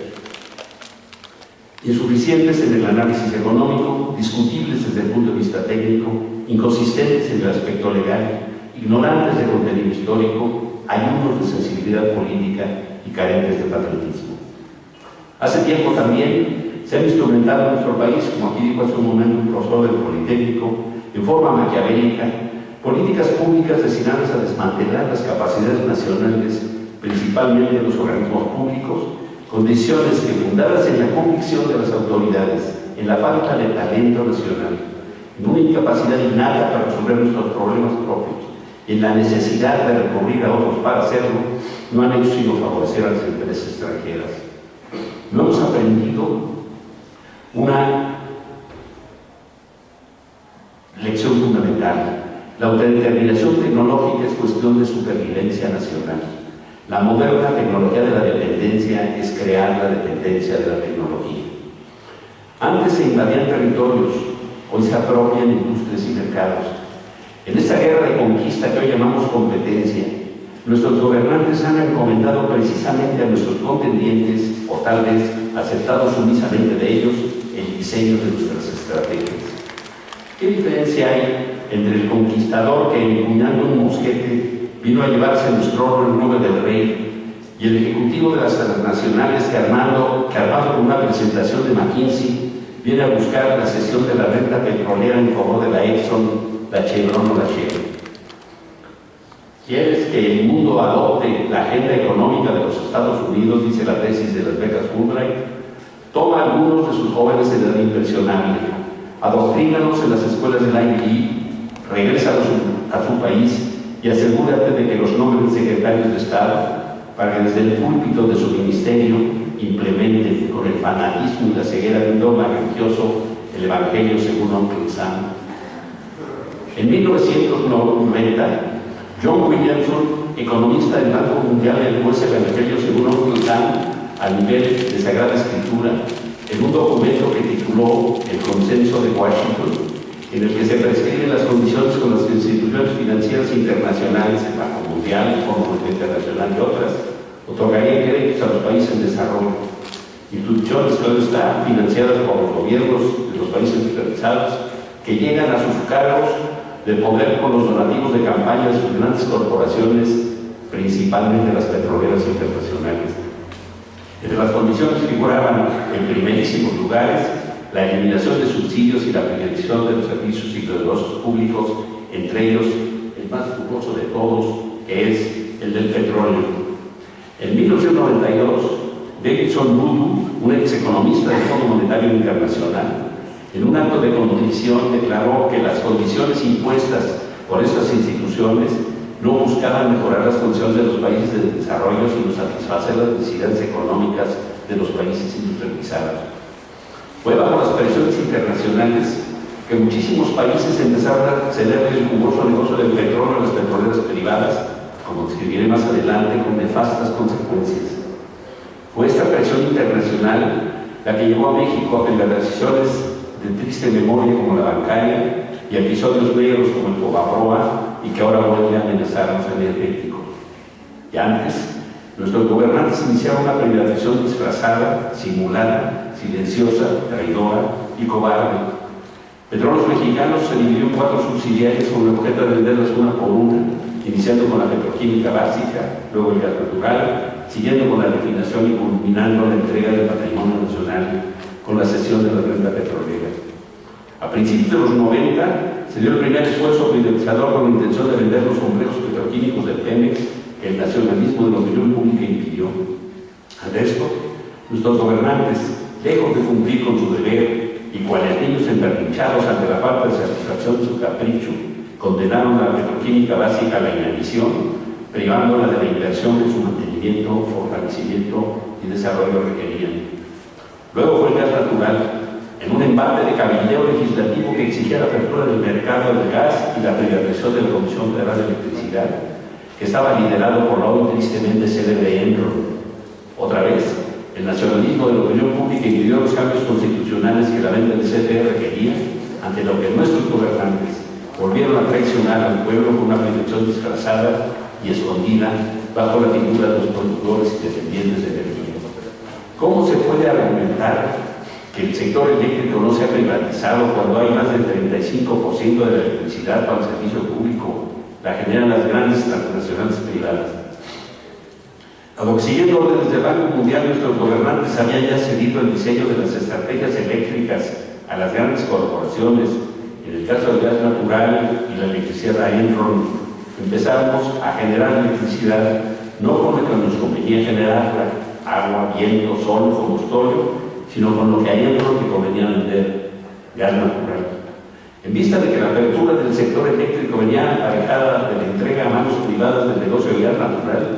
[SPEAKER 4] Insuficientes en el análisis económico, discutibles desde el punto de vista técnico, inconsistentes en el aspecto legal, ignorantes de contenido histórico, ayunos de sensibilidad política y carentes de patriotismo. Hace tiempo también se han instrumentado en nuestro país, como aquí dijo hace un momento un profesor del Politécnico, en forma maquiavélica, políticas públicas destinadas a desmantelar las capacidades nacionales, principalmente de los organismos públicos, condiciones que, fundadas en la convicción de las autoridades, en la falta de talento nacional, en una incapacidad innata para resolver nuestros problemas propios, en la necesidad de recurrir a otros para hacerlo, no han hecho sino favorecer a las empresas extranjeras. No hemos aprendido una lección fundamental. La autodeterminación tecnológica es cuestión de supervivencia nacional. La moderna tecnología de la dependencia es crear la dependencia de la tecnología. Antes se invadían territorios, hoy se apropian industrias y mercados. En esta guerra de conquista que hoy llamamos competencia, nuestros gobernantes han encomendado precisamente a nuestros contendientes, o tal vez aceptado sumisamente de ellos, el diseño de nuestras estrategias. ¿Qué diferencia hay entre el conquistador que, empuñando un mosquete, vino a llevarse nuestro oro en nombre del rey, y el ejecutivo de las transnacionales que armado con una presentación de McKinsey, viene a buscar la cesión de la renta petrolera en favor de la Exxon, la Chevron o la Shell? ¿Quieres que el mundo adopte la agenda económica de los Estados Unidos?, dice la tesis de las becas Fulbright. Toma a algunos de sus jóvenes de edad impresionable, adoctrínalos en las escuelas del IBE, regrésalos a su país y asegúrate de que los nombren secretarios de Estado para que desde el púlpito de su ministerio implementen con el fanatismo y la ceguera de un dogma religioso el Evangelio según Uncle Sam. En 1990, John Williamson, economista del Banco Mundial, elevó ese Evangelio según Uncle Sam al nivel de Sagrada Escritura en un documento que tituló El Consenso de Washington, en el que se prescriben las condiciones con las instituciones financieras internacionales, el Banco Mundial, el Fondo Monetario Internacional y otras, otorgarían créditos a los países en desarrollo. Instituciones, claro está, financiadas por los gobiernos de los países industrializados, que llegan a sus cargos de poder con los donativos de campaña de sus grandes corporaciones, principalmente las petroleras internacionales. Entre las condiciones figuraban, en primerísimos lugares, la eliminación de subsidios y la privatización de los servicios y de los públicos, entre ellos el más lujoso de todos, que es el del petróleo. En 1992, Davidson Voodoo, un execonomista del Fondo Monetario Internacional, en un acto de contrición declaró que las condiciones impuestas por estas instituciones no buscaban mejorar las condiciones de los países de desarrollo, sino satisfacer las necesidades económicas de los países industrializados. Fue bajo las presiones internacionales que muchísimos países empezaron a ceder el jugoso negocio del petróleo a las petroleras privadas, como describiré más adelante, con nefastas consecuencias. Fue esta presión internacional la que llevó a México a prender decisiones de triste memoria como la bancaria y episodios negros como el Cobaproa, y que ahora vuelve a amenazarnos energéticos. Y antes, nuestros gobernantes iniciaron una privatización disfrazada, simulada, silenciosa, traidora y cobarde. Petróleos Mexicanos se dividió en 4 subsidiarias con el objeto de venderlas una por una, iniciando con la petroquímica básica, luego el gas natural, siguiendo con la refinación y culminando la entrega del patrimonio nacional con la cesión de la renta petrolera. A principios de los 90 se dio el primer esfuerzo privatizador con la intención de vender los complejos petroquímicos del Pemex, que el nacionalismo de la opinión pública impidió. Ante esto, nuestros gobernantes, lejos de cumplir con su deber y cuales niños emberrinchados ante la falta de satisfacción de su capricho, condenaron a la petroquímica básica a la inanición, privándola de la inversión que su mantenimiento, fortalecimiento y desarrollo requerían. Luego fue el gas natural, en un embate de cabildeo legislativo que exigía la apertura del mercado del gas y la privatización de la Comisión Federal de Electricidad, que estaba liderado por la hoy tristemente célebre Enron. Otra vez, el nacionalismo de la opinión pública impidió los cambios constitucionales que la venta del CFE requería, ante lo que nuestros gobernantes volvieron a traicionar al pueblo con una protección disfrazada y escondida bajo la figura de los productores y dependientes de energía. ¿Cómo se puede argumentar que el sector eléctrico no se ha privatizado cuando hay más del 35% de la electricidad para el servicio público la generan las grandes transnacionales privadas? Siguiendo órdenes del Banco Mundial, nuestros gobernantes habían ya cedido el diseño de las estrategias eléctricas a las grandes corporaciones. En el caso del gas natural y la electricidad a Enron, empezamos a generar electricidad no con lo que nos convenía generarla, agua, viento, sol, combustorio, sino con lo que a Enron le convenía vender, gas natural. En vista de que la apertura del sector eléctrico venía aparejada de la entrega a manos privadas del negocio de gas natural,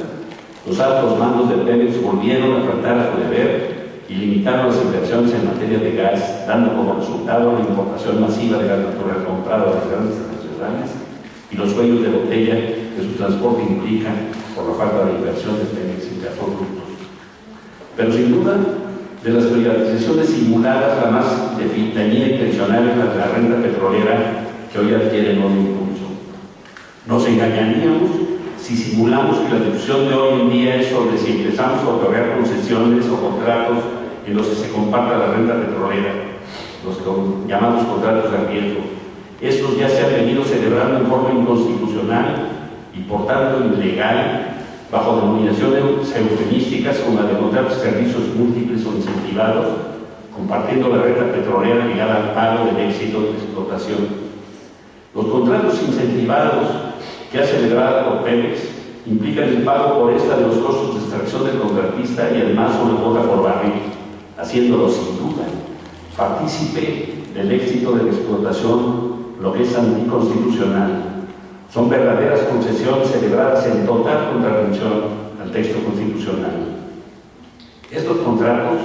[SPEAKER 4] los altos mandos de Pemex volvieron a faltar a su deber y limitaron las inversiones en materia de gas, dando como resultado la importación masiva de gas natural comprado a las grandes transnacionales y los cuellos de botella que su transporte implica por la falta de inversión de Pemex en gasoductos. Pero sin duda, de las privatizaciones simuladas, la más dañina y intencional es la renta petrolera que hoy adquiere nuevo impulso. Nos engañaríamos si simulamos que la discusión de hoy en día es sobre si empezamos a otorgar concesiones o contratos en los que se comparta la renta petrolera, los llamados contratos de riesgo. Estos ya se han venido celebrando en forma inconstitucional y por tanto ilegal, bajo denominaciones eufemísticas como la de contratos de servicios múltiples o incentivados, compartiendo la renta petrolera ligada al pago del éxito de la explotación. Los contratos incentivados que ha celebrado por Pemex implican el pago por esta de los costos de extracción del contratista y además una cuota por barril, haciéndolo sin duda partícipe del éxito de la explotación, lo que es anticonstitucional. Son verdaderas concesiones celebradas en total contravención al texto constitucional. Estos contratos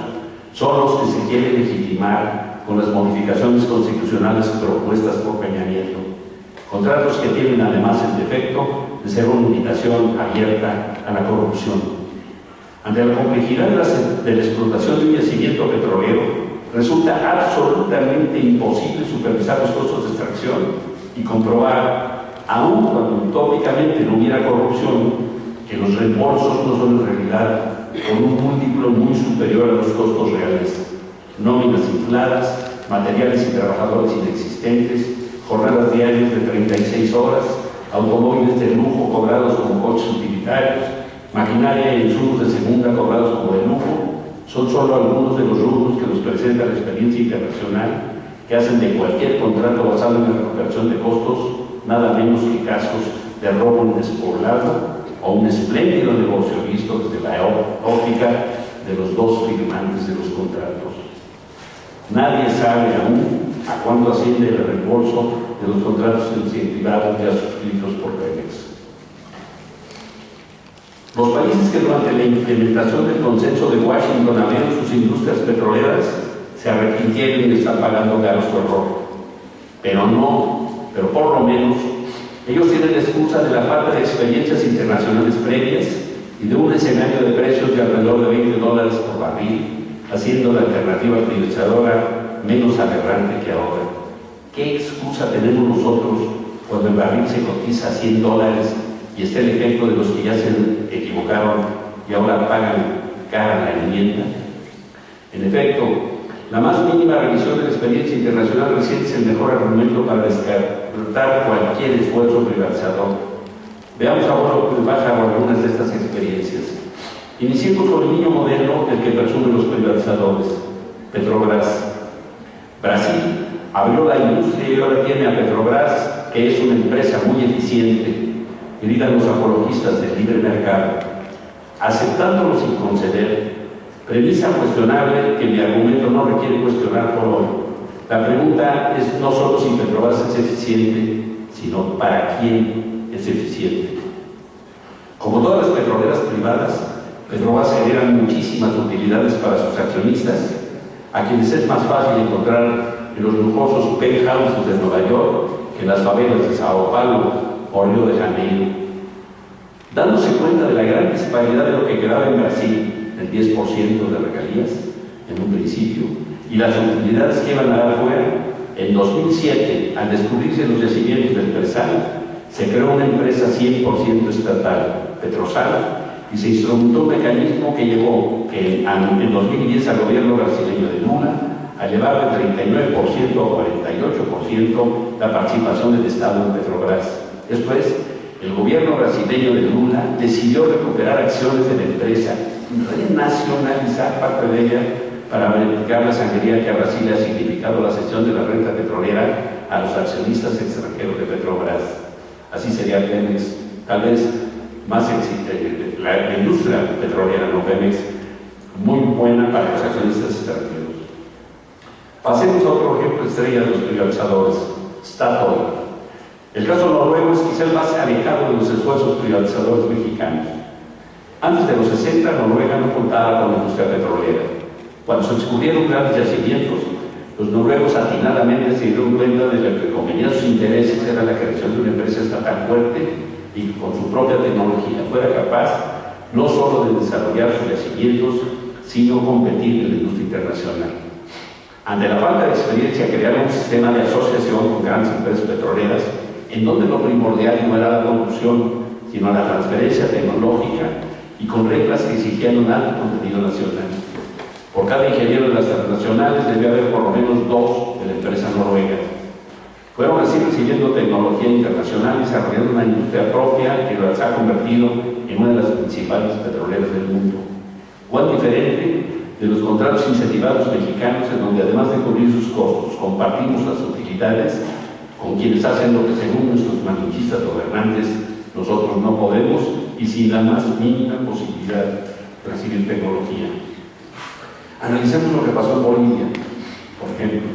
[SPEAKER 4] son los que se quieren legitimar con las modificaciones constitucionales propuestas por Peña Nieto. Contratos que tienen además el defecto de ser una invitación abierta a la corrupción. Ante la complejidad de la explotación de un yacimiento petrolero, resulta absolutamente imposible supervisar los costos de extracción y comprobar, aun cuando utópicamente no hubiera corrupción, que los reembolsos no son en realidad con un múltiplo muy superior a los costos reales. Nóminas infladas, materiales y trabajadores inexistentes, jornadas diarias de 36 horas, automóviles de lujo cobrados como coches utilitarios, maquinaria e insumos de segunda cobrados como de lujo, son solo algunos de los rubros que nos presenta la experiencia internacional que hacen de cualquier contrato basado en la recuperación de costos nada menos que casos de robo en despoblado o un espléndido negocio visto desde la óptica de los dos firmantes de los contratos. Nadie sabe aún a cuánto asciende el reembolso de los contratos incentivados ya suscritos por Pemex. Los países que durante la implementación del consenso de Washington abrieron sus industrias petroleras se arrepintieron y están pagando caro su error. Pero por lo menos ellos tienen la excusa de la falta de experiencias internacionales previas y de un escenario de precios de alrededor de $20 por barril, haciendo la alternativa privatizadora menos aberrante que ahora. ¿Qué excusa tenemos nosotros cuando el barril se cotiza a $100 y está el ejemplo de los que ya se equivocaron y ahora pagan cara la enmienda? En efecto, la más mínima revisión de la experiencia internacional reciente es el mejor argumento para descartar cualquier esfuerzo privatizador. Veamos ahora el pájaro algunas de estas experiencias. Iniciemos con el niño moderno del que presumen los privatizadores, Petrobras. Brasil abrió la industria y ahora tiene a Petrobras, que es una empresa muy eficiente, y digan los apologistas del libre mercado, aceptándolo sin conceder. Premisa cuestionable que mi argumento no requiere cuestionar por hoy. La pregunta es no solo si Petrobras es eficiente, sino para quién es eficiente. Como todas las petroleras privadas, Petrobras genera muchísimas utilidades para sus accionistas, a quienes es más fácil encontrar en los lujosos penthouses de Nueva York que en las favelas de Sao Paulo o Río de Janeiro. Dándose cuenta de la gran disparidad de lo que quedaba en Brasil, el 10% de regalías en un principio, y las utilidades que iban a dar fuera, en 2007, al descubrirse los yacimientos del Presal, se creó una empresa 100% estatal, Petrosal, y se instrumentó un mecanismo que llevó en 2010 al gobierno brasileño de Lula a llevar de 39% a 48% la participación del Estado en Petrobras. Esto es, el gobierno brasileño de Lula decidió recuperar acciones de la empresa, renacionalizar parte de ella para verificar la sangría que a Brasil le ha significado la cesión de la renta petrolera a los accionistas extranjeros de Petrobras. Así sería Pemex, tal vez más la industria petrolera, no Pemex, muy buena para los accionistas extranjeros. Pasemos a otro ejemplo estrella de los privatizadores, Statoil. El caso noruego es quizá el más alejado de los esfuerzos privatizadores mexicanos. Antes de los 60, Noruega no contaba con la industria petrolera. Cuando se descubrieron grandes yacimientos, los noruegos atinadamente se dieron cuenta de que convenía a sus intereses era la creación de una empresa estatal fuerte y que con su propia tecnología fuera capaz no solo de desarrollar sus yacimientos, sino competir en la industria internacional. Ante la falta de experiencia, crearon un sistema de asociación con grandes empresas petroleras en donde lo primordial no era la producción, sino la transferencia tecnológica y con reglas que exigían un alto contenido nacional. Por cada ingeniero de las transnacionales debía haber por lo menos 2 de la empresa noruega. Fueron así recibiendo tecnología internacional y desarrollando una industria propia que las ha convertido en una de las principales petroleras del mundo. ¿Cuán diferente de los contratos incentivados mexicanos en donde además de cubrir sus costos, compartimos las utilidades con quienes hacen lo que según nuestros manichistas gobernantes nosotros no podemos y sin la más mínima posibilidad de recibir tecnología? Analicemos lo que pasó en Bolivia, por ejemplo.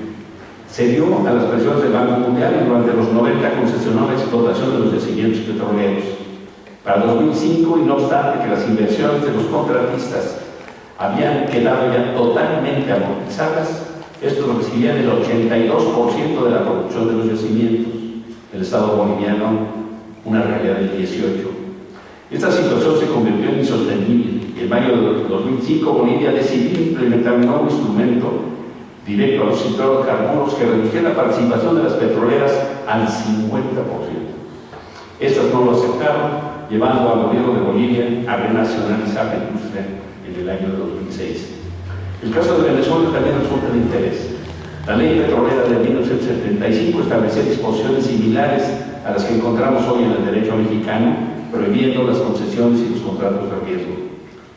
[SPEAKER 4] Se dio a las presiones del Banco Mundial y durante los 90 concesionó la explotación de los yacimientos petroleros. Para 2005, y no obstante que las inversiones de los contratistas habían quedado ya totalmente amortizadas, estos recibían el 82% de la producción de los yacimientos. El Estado boliviano, una realidad del 18%. Esta situación se convirtió en insostenible y en mayo de 2005 Bolivia decidió implementar un nuevo instrumento directo a los hidrocarburos que reducía la participación de las petroleras al 50%. Estas no lo aceptaron, llevando al gobierno de Bolivia a renacionalizar la industria en el año 2006. El caso de Venezuela también resulta de interés. La ley petrolera de 1975 establecía disposiciones similares a las que encontramos hoy en el derecho mexicano, prohibiendo las concesiones y los contratos de riesgo.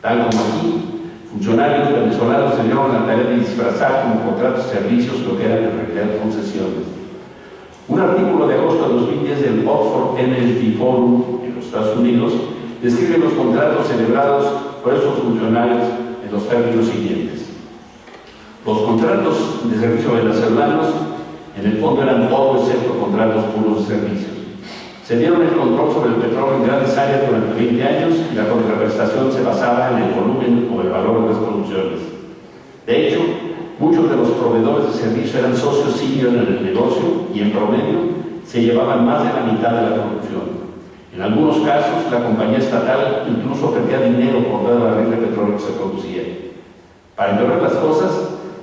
[SPEAKER 4] Tal como aquí, funcionarios venezolanos se dieron la tarea de disfrazar como contratos de servicios lo que eran en realidad concesiones. Un artículo de agosto de 2010 del Oxford Energy Forum en los Estados Unidos describe los contratos celebrados por estos funcionarios en los términos siguientes. Los contratos de servicio venezolanos en el fondo eran todo excepto contratos puros de servicios. Se dieron el control sobre el petróleo en grandes áreas durante 20 años y la contraprestación se basaba en el volumen o el valor de las producciones. De hecho, muchos de los proveedores de servicio eran socios senior en el negocio y en promedio se llevaban más de la mitad de la producción. En algunos casos, la compañía estatal incluso perdía dinero por cada barril de petróleo que se producía. Para empeorar las cosas,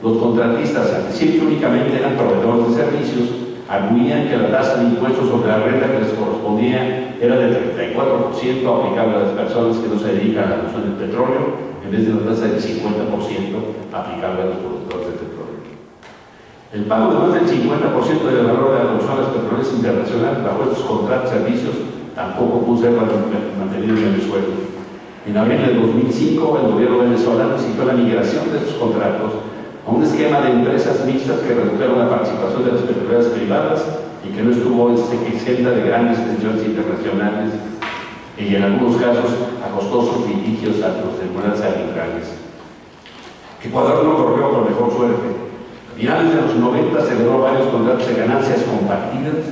[SPEAKER 4] los contratistas, al decir que únicamente eran proveedores de servicios, arguían que la tasa de impuestos sobre la renta que les correspondía era del 34% aplicable a las personas que no se dedican a la producción del petróleo, en vez de una tasa del 50% aplicable a los productores de petróleo. El pago de más del 50% del valor de la producción a las petroleras internacionales bajo estos contratos de servicios tampoco pudo ser mantenido en Venezuela. En abril del 2005, el gobierno venezolano citó la migración de estos contratos a un esquema de empresas mixtas que redujeron la participación de las petroleras privadas y que no estuvo exenta de grandes tensiones internacionales y en algunos casos a costosos litigios ante los tribunales arbitrales. Ecuador no corrió con mejor suerte. A finales de los 90 celebró varios contratos de ganancias compartidas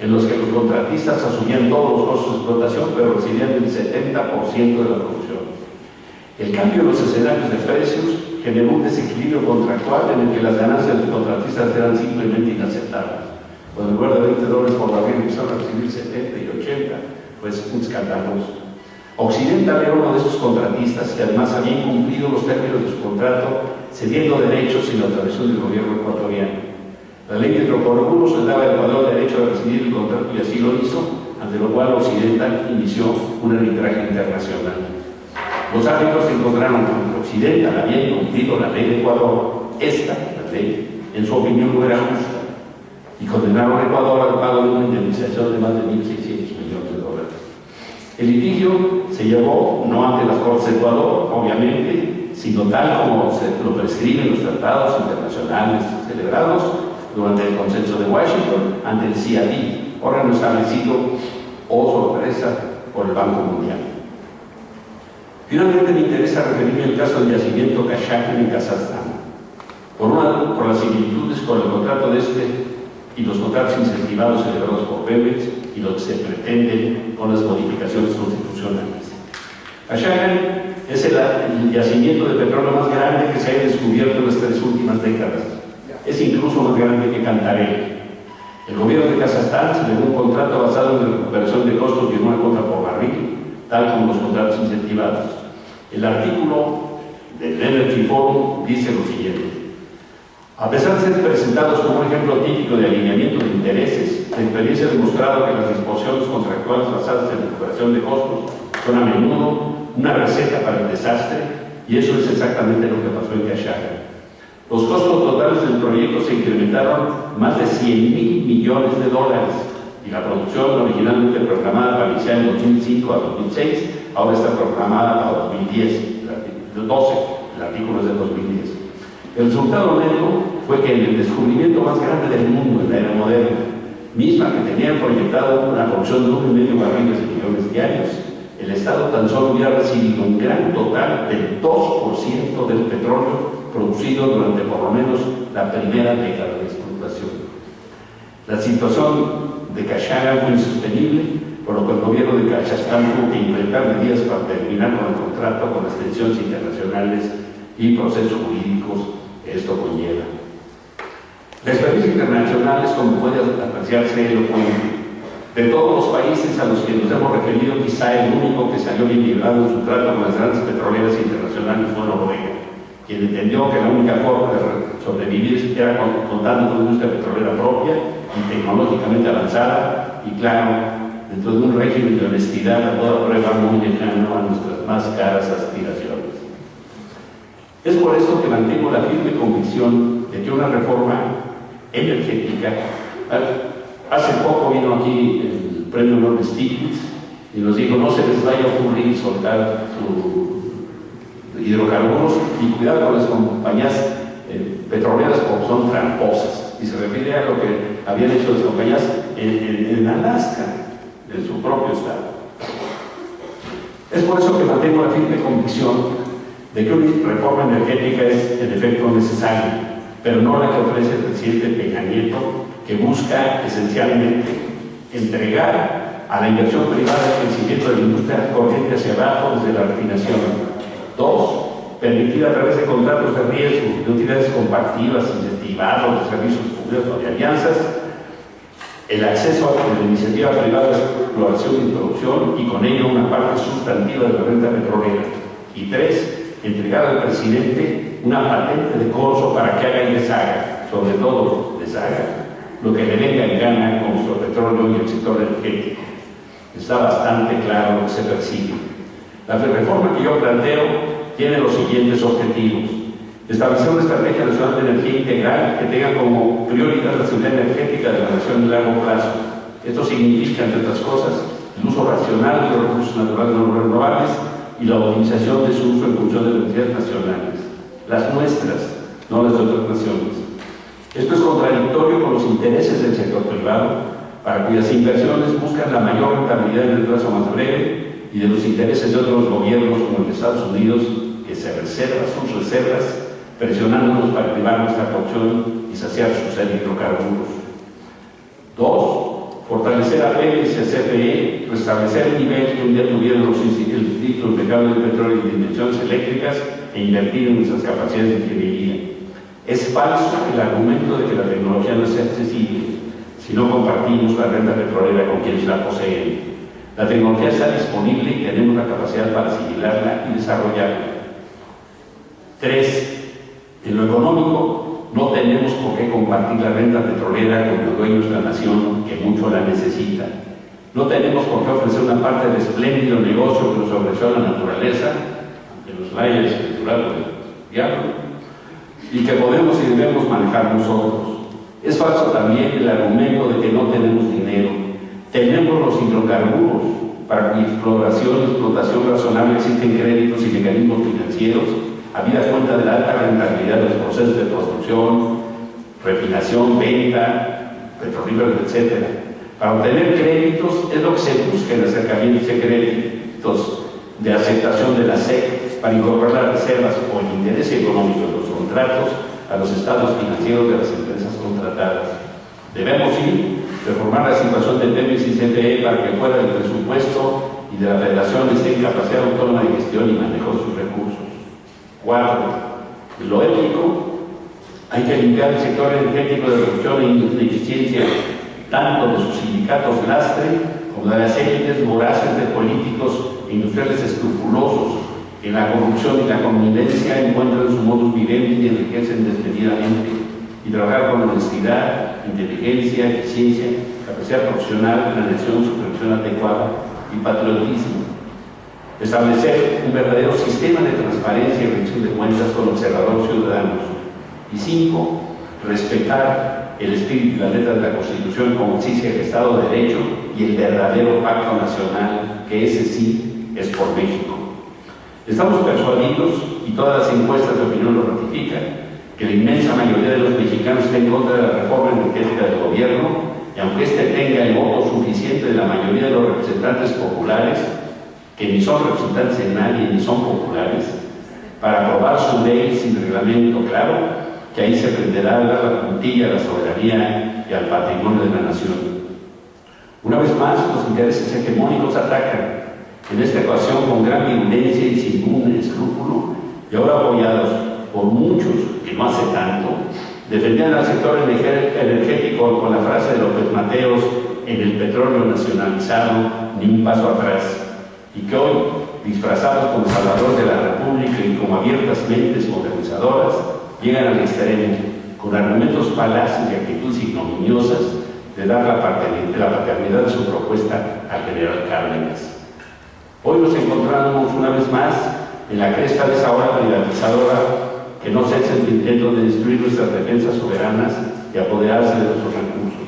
[SPEAKER 4] en los que los contratistas asumían todos los costos de explotación pero recibían el 70% de la producción. El cambio en los escenarios de precios generó un desequilibrio contractual en el que las ganancias de los contratistas eran simplemente inaceptables. Cuando en lugar de $20 por barril empezaron a recibir 70 y 80, pues un escandaloso. Occidental era uno de estos contratistas que además había incumplido los términos de su contrato, cediendo derechos sin la autorización del gobierno ecuatoriano. La ley de hidrocarburos le daba al Ecuador el derecho de recibir el contrato y así lo hizo, ante lo cual Occidental inició un arbitraje internacional. Los árbitros encontraron que Occidental había incumplido la ley de Ecuador, la ley, en su opinión no era justa, y condenaron a Ecuador al pago de una indemnización de más de $1.600 millones. El litigio se llevó no ante las Cortes de Ecuador, obviamente, sino tal como se lo prescriben los tratados internacionales celebrados durante el Consenso de Washington, ante el CIAD, órgano establecido, sorpresa, por el Banco Mundial. Finalmente me interesa referirme al caso del yacimiento Kashagan en Kazajstán, por las similitudes con el contrato de y los contratos incentivados celebrados por Pemex y lo que se pretenden con las modificaciones constitucionales. Kashagan es el yacimiento de petróleo más grande que se haya descubierto en las 3 últimas décadas. Es incluso más grande que Cantarell. El gobierno de Kazajstán se le dio un contrato basado en la recuperación de costos de una cuota por barril, tal como los contratos incentivados. El artículo del Energy Forum dice lo siguiente: a pesar de ser presentados como un ejemplo típico de alineamiento de intereses, la experiencia ha demostrado que las disposiciones contractuales basadas en recuperación de costos son a menudo una receta para el desastre, y eso es exactamente lo que pasó en Kashagan. Los costos totales del proyecto se incrementaron más de $100.000 millones, y la producción originalmente programada para iniciar en 2005 a 2006 ahora está programada para 2010, el artículo es de 2010. El resultado neto fue que en el descubrimiento más grande del mundo en la era moderna, misma que tenía proyectado una producción de 1,5 barriles de millones diarios, el Estado tan solo hubiera recibido un gran total del 2% del petróleo producido durante por lo menos la primera década de explotación. La situación de Kashagan fue insostenible, por lo que el gobierno de Kazajstán tuvo que implementar medidas para terminar con el contrato, con las tensiones internacionales y procesos jurídicos que esto conlleva. La experiencia internacional es, como puede apreciarse, elocuente. De todos los países a los que nos hemos referido, quizá el único que salió bien librado en su trato con las grandes petroleras internacionales fue Noruega, quien entendió que la única forma de sobrevivir era contando con una industria petrolera propia y tecnológicamente avanzada, y claro, dentro de un régimen de honestidad a toda prueba muy lejano a nuestras más caras aspiraciones. Es por esto que mantengo la firme convicción de que una reforma energética. Hace poco vino aquí el premio Nobel Stiglitz y nos dijo: no se les vaya a ocurrir soltar sus hidrocarburos y cuidado con las compañías petroleras porque son tramposas. Y se refiere a lo que habían hecho las compañías en Alaska, en su propio estado. Es por eso que mantengo la firme convicción de que una reforma energética es en efecto necesaria, pero no la que ofrece el presidente Peña Nieto, que busca esencialmente entregar a la inversión privada el crecimiento de la industria corriente hacia abajo desde la refinación. 2. Permitir a través de contratos de riesgo, de utilidades compartidas, incentivados, de servicios públicos o de alianzas, el acceso a la iniciativa privada de exploración y producción, y con ello una parte sustantiva de la renta petrolera. Y 3. Entregar al presidente una patente de corso para que haga y deshaga, sobre todo deshaga, lo que le venga en gana con nuestro petróleo y el sector energético. Está bastante claro lo que se persigue. La reforma que yo planteo tiene los siguientes objetivos: establecer una estrategia nacional de energía integral que tenga como prioridad la seguridad energética de la nación a largo plazo. Esto significa, entre otras cosas, el uso racional de los recursos naturales no renovables y la optimización de su uso en función de las necesidades nacionales, las nuestras, no las de otras naciones. Esto es contradictorio con los intereses del sector privado, para cuyas inversiones buscan la mayor rentabilidad en el plazo más breve, y de los intereses de otros gobiernos como el de Estados Unidos, que se reserva sus reservas, presionándonos para privar nuestra producción y saciar su sed de hidrocarburos. 2. Fortalecer a Pemex y a CFE, restablecer el nivel que un día tuvieron los institutos de mercado del petróleo y de dimensiones eléctricas e invertir en nuestras capacidades de ingeniería. Es falso el argumento de que la tecnología no es accesible si no compartimos la renta petrolera con quienes la poseen. La tecnología está disponible y tenemos la capacidad para asimilarla y desarrollarla. 3. En lo económico, no tenemos por qué compartir la renta petrolera con los dueños de la nación que mucho la necesita. No tenemos por qué ofrecer una parte del espléndido negocio que nos ofreció la naturaleza, aunque nos la haya escriturado el diablo, y que podemos y debemos manejar nosotros. Es falso también el argumento de que no tenemos dinero. Tenemos los hidrocarburos, para cuya exploración y explotación razonable existen créditos y mecanismos financieros, habida cuenta de la alta rentabilidad de los procesos de producción, refinación, venta, petrolíferos, etc. Para obtener créditos es lo que se busca en acercamientos de créditos de aceptación de la SEC para incorporar las reservas o el interés económico de los contratos a los estados financieros de las empresas contratadas. Debemos reformar la situación de Pemex y CFE para que fuera del presupuesto y de la Federación esté en capacidad autónoma de gestión y manejo de sus recursos. 4. Lo ético, hay que limpiar el sector energético de corrupción e ineficiencia, tanto de sus sindicatos lastre como de las élites voraces de políticos e industriales escrupulosos que en la corrupción y la connivencia encuentran su modus vivendi y enriquecen desmedidamente, y trabajar con honestidad, inteligencia, eficiencia, capacidad profesional, planeación, supervisión adecuada y patriotismo. Establecer un verdadero sistema de transparencia y rendición de cuentas con observadores ciudadanos. Y 5. Respetar el espíritu y la letra de la Constitución como exige el Estado de Derecho y el verdadero pacto nacional, que ese sí es por México. Estamos persuadidos, y todas las encuestas de opinión lo ratifican, que la inmensa mayoría de los mexicanos está en contra de la reforma energética del gobierno, y aunque éste tenga el voto suficiente de la mayoría de los representantes populares, que ni son representantes de nadie ni son populares, para aprobar su ley sin reglamento claro, que ahí se prenderá a dar la puntilla a la soberanía y al patrimonio de la nación. Una vez más, los intereses hegemónicos atacan, en esta ocasión con gran violencia y sin ningún escrúpulo, y ahora apoyados por muchos que no hace tanto, defendían al sector energético con la frase de López Mateos: en el petróleo nacionalizado, ni un paso atrás, y que hoy, disfrazados como salvadores de la República y como abiertas mentes modernizadoras, llegan al extremo, con argumentos falaces y actitudes ignominiosas, de dar la paternidad de su propuesta al general Cárdenas. Hoy nos encontramos una vez más en la cresta de esa ola privatizadora que no cesa en el intento de destruir nuestras defensas soberanas y apoderarse de nuestros recursos.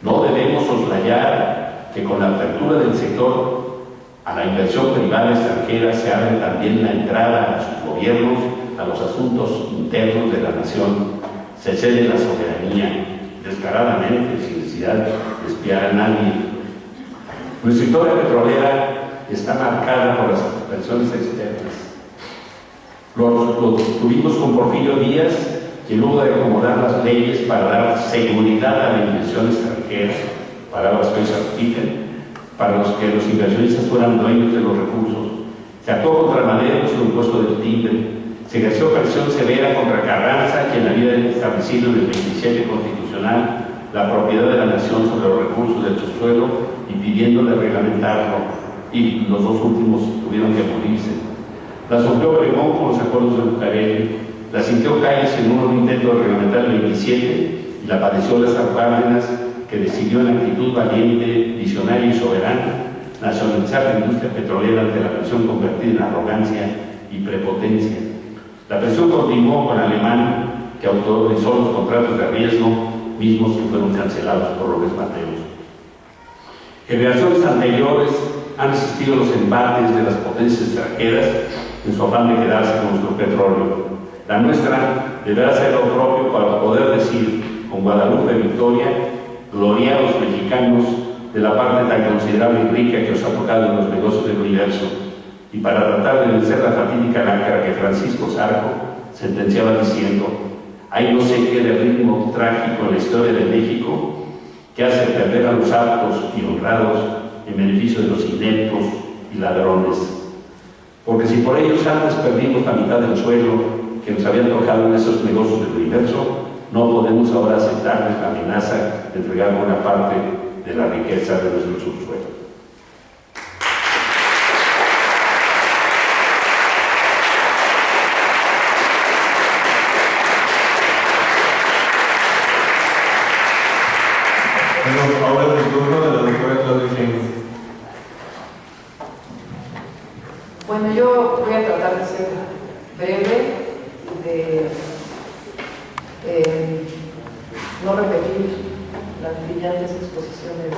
[SPEAKER 4] No debemos soslayar que con la apertura del sector a la inversión privada extranjera se abre también la entrada a sus gobiernos a los asuntos internos de la nación. Se cede la soberanía descaradamente, sin necesidad de espiar a nadie. Nuestra historia petrolera está marcada por las presiones externas. Lo tuvimos con Porfirio Díaz, que luego de acomodar las leyes para dar seguridad a la inversión extranjera, palabras que hoy se repiten, para los que los inversionistas fueran dueños de los recursos, se actuó contra Madero con un impuesto del timbre, se ejerció presión severa contra Carranza, quien había establecido en el 27 constitucional la propiedad de la nación sobre los recursos del subsuelo, impidiéndole reglamentarlo, y los dos últimos tuvieron que morirse. La sufrió Obregón con los acuerdos de Bucareli, la sintió Calles en un intento de reglamentar el 27 y la padeció Lázaro Cárdenas, que decidió en actitud valiente, visionaria y soberana nacionalizar la industria petrolera ante la presión convertida en arrogancia y prepotencia. La presión continuó con Alemán, que autorizó los contratos de riesgo, mismos que fueron cancelados por López Mateos. Generaciones anteriores han resistido los embates de las potencias extranjeras en su afán de quedarse con nuestro petróleo. La nuestra deberá hacer lo propio para poder decir con Guadalupe Victoria: gloriados mexicanos de la parte tan considerable y rica que os ha tocado en los negocios del universo, y para tratar de vencer la fatídica lácara que Francisco Zarco sentenciaba diciendo: hay no sé qué de ritmo trágico en la historia de México que hace perder a los aptos y honrados en beneficio de los ineptos y ladrones. Porque si por ellos antes perdimos la mitad del suelo que nos habían tocado en esos negocios del universo, no podemos ahora aceptarles la amenaza de entregar buena parte de la riqueza de nuestro subsuelo.
[SPEAKER 2] Bueno, ahora es el turno de la doctora Claudia Sheinbaum.
[SPEAKER 5] Bueno, yo voy a tratar de ser breve, de no repetir las brillantes exposiciones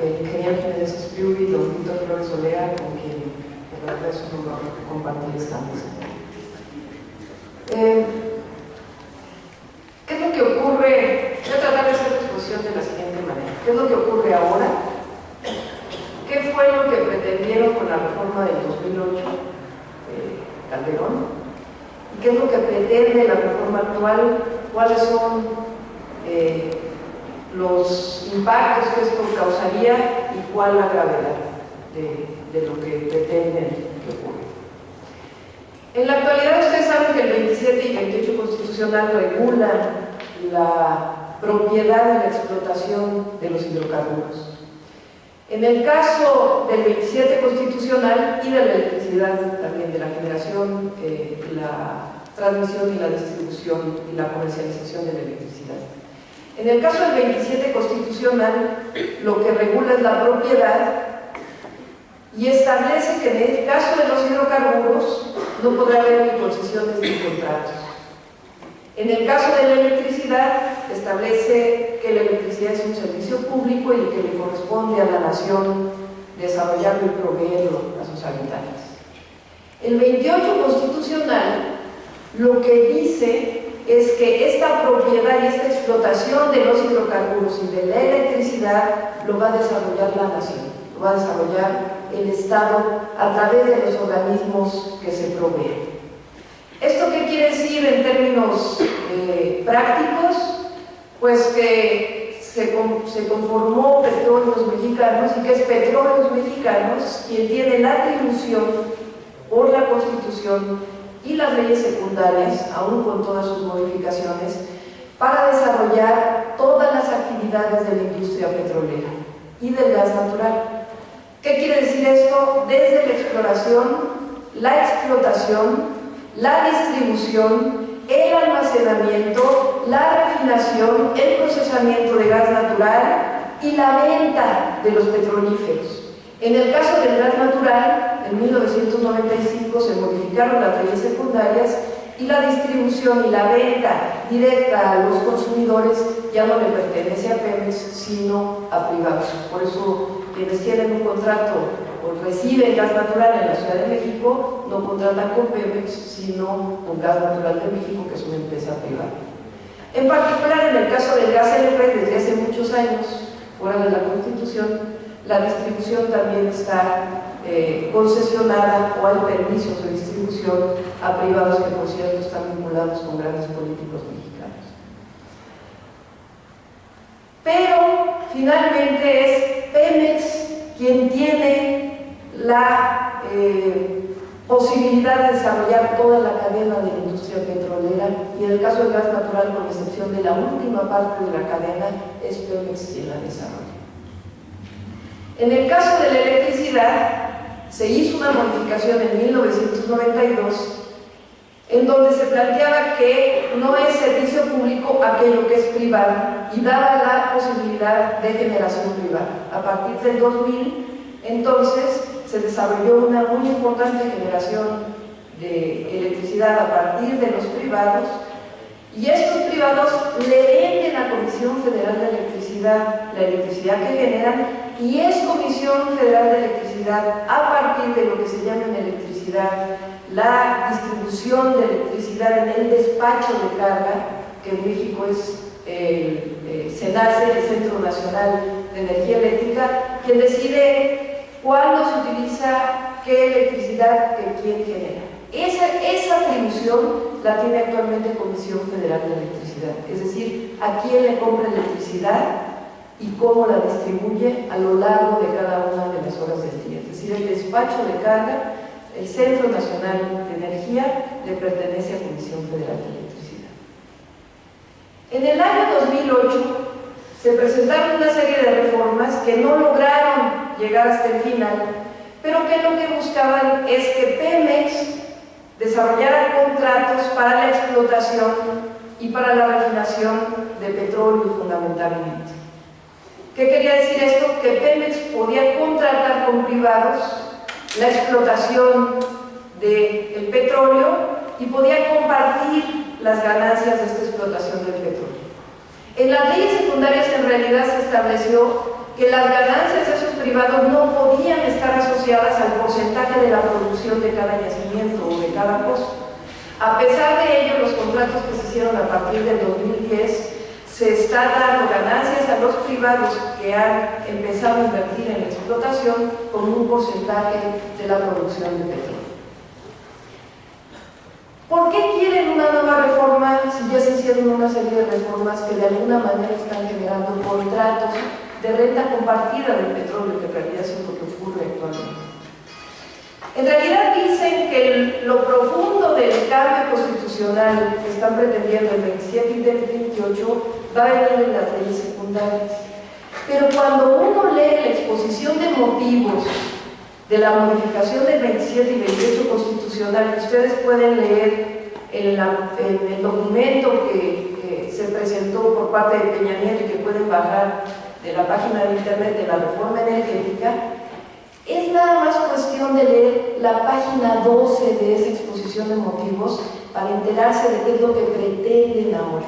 [SPEAKER 5] el ingeniero Jiménez Espriu y don Víctor Flores Olea, con quien la verdad es un honor compartir esta mesa. ¿Qué es lo que ocurre? Voy a tratar de hacer la exposición de la siguiente manera. ¿Qué es lo que ocurre ahora? ¿Qué fue lo que pretendieron con la reforma del 2008, Calderón? ¿Y qué es lo que pretende la reforma actual? ¿Cuáles son los impactos que esto causaría y cuál la gravedad de lo que pretenden que ocurra? En la actualidad ustedes saben que el 27 y 28 constitucional regulan la propiedad y la explotación de los hidrocarburos. En el caso del 27 constitucional y de la electricidad, también de la generación, la transmisión y la distribución y la comercialización de la electricidad. En el caso del 27 constitucional, lo que regula es la propiedad y establece que en el caso de los hidrocarburos no podrá haber ni concesiones ni contratos. En el caso de la electricidad, establece que la electricidad es un servicio público y que le corresponde a la nación desarrollarlo y proveerlo a sus habitantes. El 28 constitucional lo que dice es que esta propiedad y esta explotación de los hidrocarburos y de la electricidad lo va a desarrollar la nación, lo va a desarrollar el Estado a través de los organismos que se proveen. ¿Esto qué quiere decir en términos prácticos? Pues que se conformó Petróleos Mexicanos y que es Petróleos Mexicanos quien tiene la atribución por la Constitución y las leyes secundarias, aún con todas sus modificaciones, para desarrollar todas las actividades de la industria petrolera y del gas natural. ¿Qué quiere decir esto? Desde la exploración, la explotación, la distribución, el almacenamiento, la refinación, el procesamiento de gas natural y la venta de los petrolíferos. En el caso del gas natural, en 1995 se modificaron las leyes secundarias y la distribución y la venta directa a los consumidores ya no le pertenece a Pemex, sino a privados. Por eso, quienes tienen un contrato o reciben gas natural en la Ciudad de México no contratan con Pemex, sino con Gas Natural de México, que es una empresa privada. En particular, en el caso del gas LP, desde hace muchos años, fuera de la Constitución, la distribución también está concesionada o hay permisos de distribución a privados que, por cierto, están vinculados con grandes políticos mexicanos. Pero, finalmente, es Pemex quien tiene la posibilidad de desarrollar toda la cadena de la industria petrolera, y en el caso del gas natural, con excepción de la última parte de la cadena, es Pemex quien la desarrolla. En el caso de la electricidad, se hizo una modificación en 1992 en donde se planteaba que no es servicio público aquello que es privado y daba la posibilidad de generación privada. A partir del 2000, entonces, se desarrolló una muy importante generación de electricidad a partir de los privados, y estos privados le venden a Comisión Federal de Electricidad la electricidad que generan, y es Comisión Federal de Electricidad, a partir de lo que se llama en electricidad la distribución de electricidad en el despacho de carga, que en México es CENACE, el Centro Nacional de Energía Eléctrica, quien decide cuándo se utiliza qué electricidad que quién genera. Esa atribución la tiene actualmente Comisión Federal de Electricidad, es decir, a quién le compra electricidad y cómo la distribuye a lo largo de cada una de las horas del día. Es decir, el despacho de carga, el Centro Nacional de Energía, le pertenece a Comisión Federal de Electricidad. En el año 2008 se presentaron una serie de reformas que no lograron llegar hasta el final, pero que lo que buscaban es que Pemex desarrollara contratos para la explotación y para la refinación de petróleo fundamentalmente. ¿Qué quería decir esto? Que Pemex podía contratar con privados la explotación del petróleo y podía compartir las ganancias de esta explotación del petróleo. En las leyes secundarias en realidad se estableció que las ganancias de esos privados no podían estar asociadas al porcentaje de la producción de cada yacimiento o de cada cosa. A pesar de ello, los contratos que se hicieron a partir del 2010 se están dando ganancias a los privados que han empezado a invertir en la explotación con un porcentaje de la producción de petróleo. ¿Por qué quieren una nueva reforma si ya se hicieron una serie de reformas que de alguna manera están generando contratos de renta compartida del petróleo, que en realidad es lo que ocurre actualmente? En realidad dicen que lo profundo del cambio constitucional que están pretendiendo el 27 y el 28 va a venir en las leyes secundarias. Pero cuando uno lee la exposición de motivos de la modificación del 27 y 28 constitucional, que ustedes pueden leer en el documento que se presentó por parte de Peña Nieto y que pueden bajar de la página de internet de la reforma energética, es nada más cuestión de leer la página 12 de esa exposición de motivos para enterarse de qué es lo que pretenden ahora.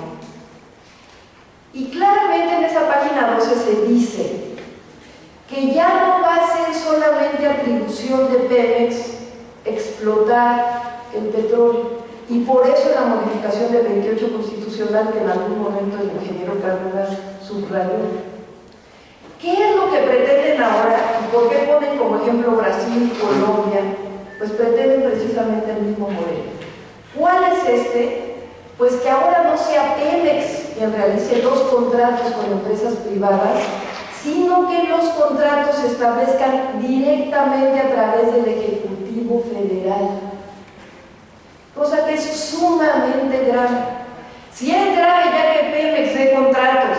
[SPEAKER 5] Y claramente en esa página 12 se dice que ya no va a ser solamente atribución de Pemex explotar el petróleo, y por eso la modificación del 28 constitucional que en algún momento el ingeniero Cárdenas subrayó. ¿Qué es lo que pretenden ahora? ¿Y por qué ponen como ejemplo Brasil, Colombia? Pues pretenden precisamente el mismo modelo. ¿Cuál es este? Pues que ahora no sea Pemex quien realice los contratos con empresas privadas, sino que los contratos se establezcan directamente a través del Ejecutivo Federal. Cosa que es sumamente grave. Si es grave ya que Pemex dé contratos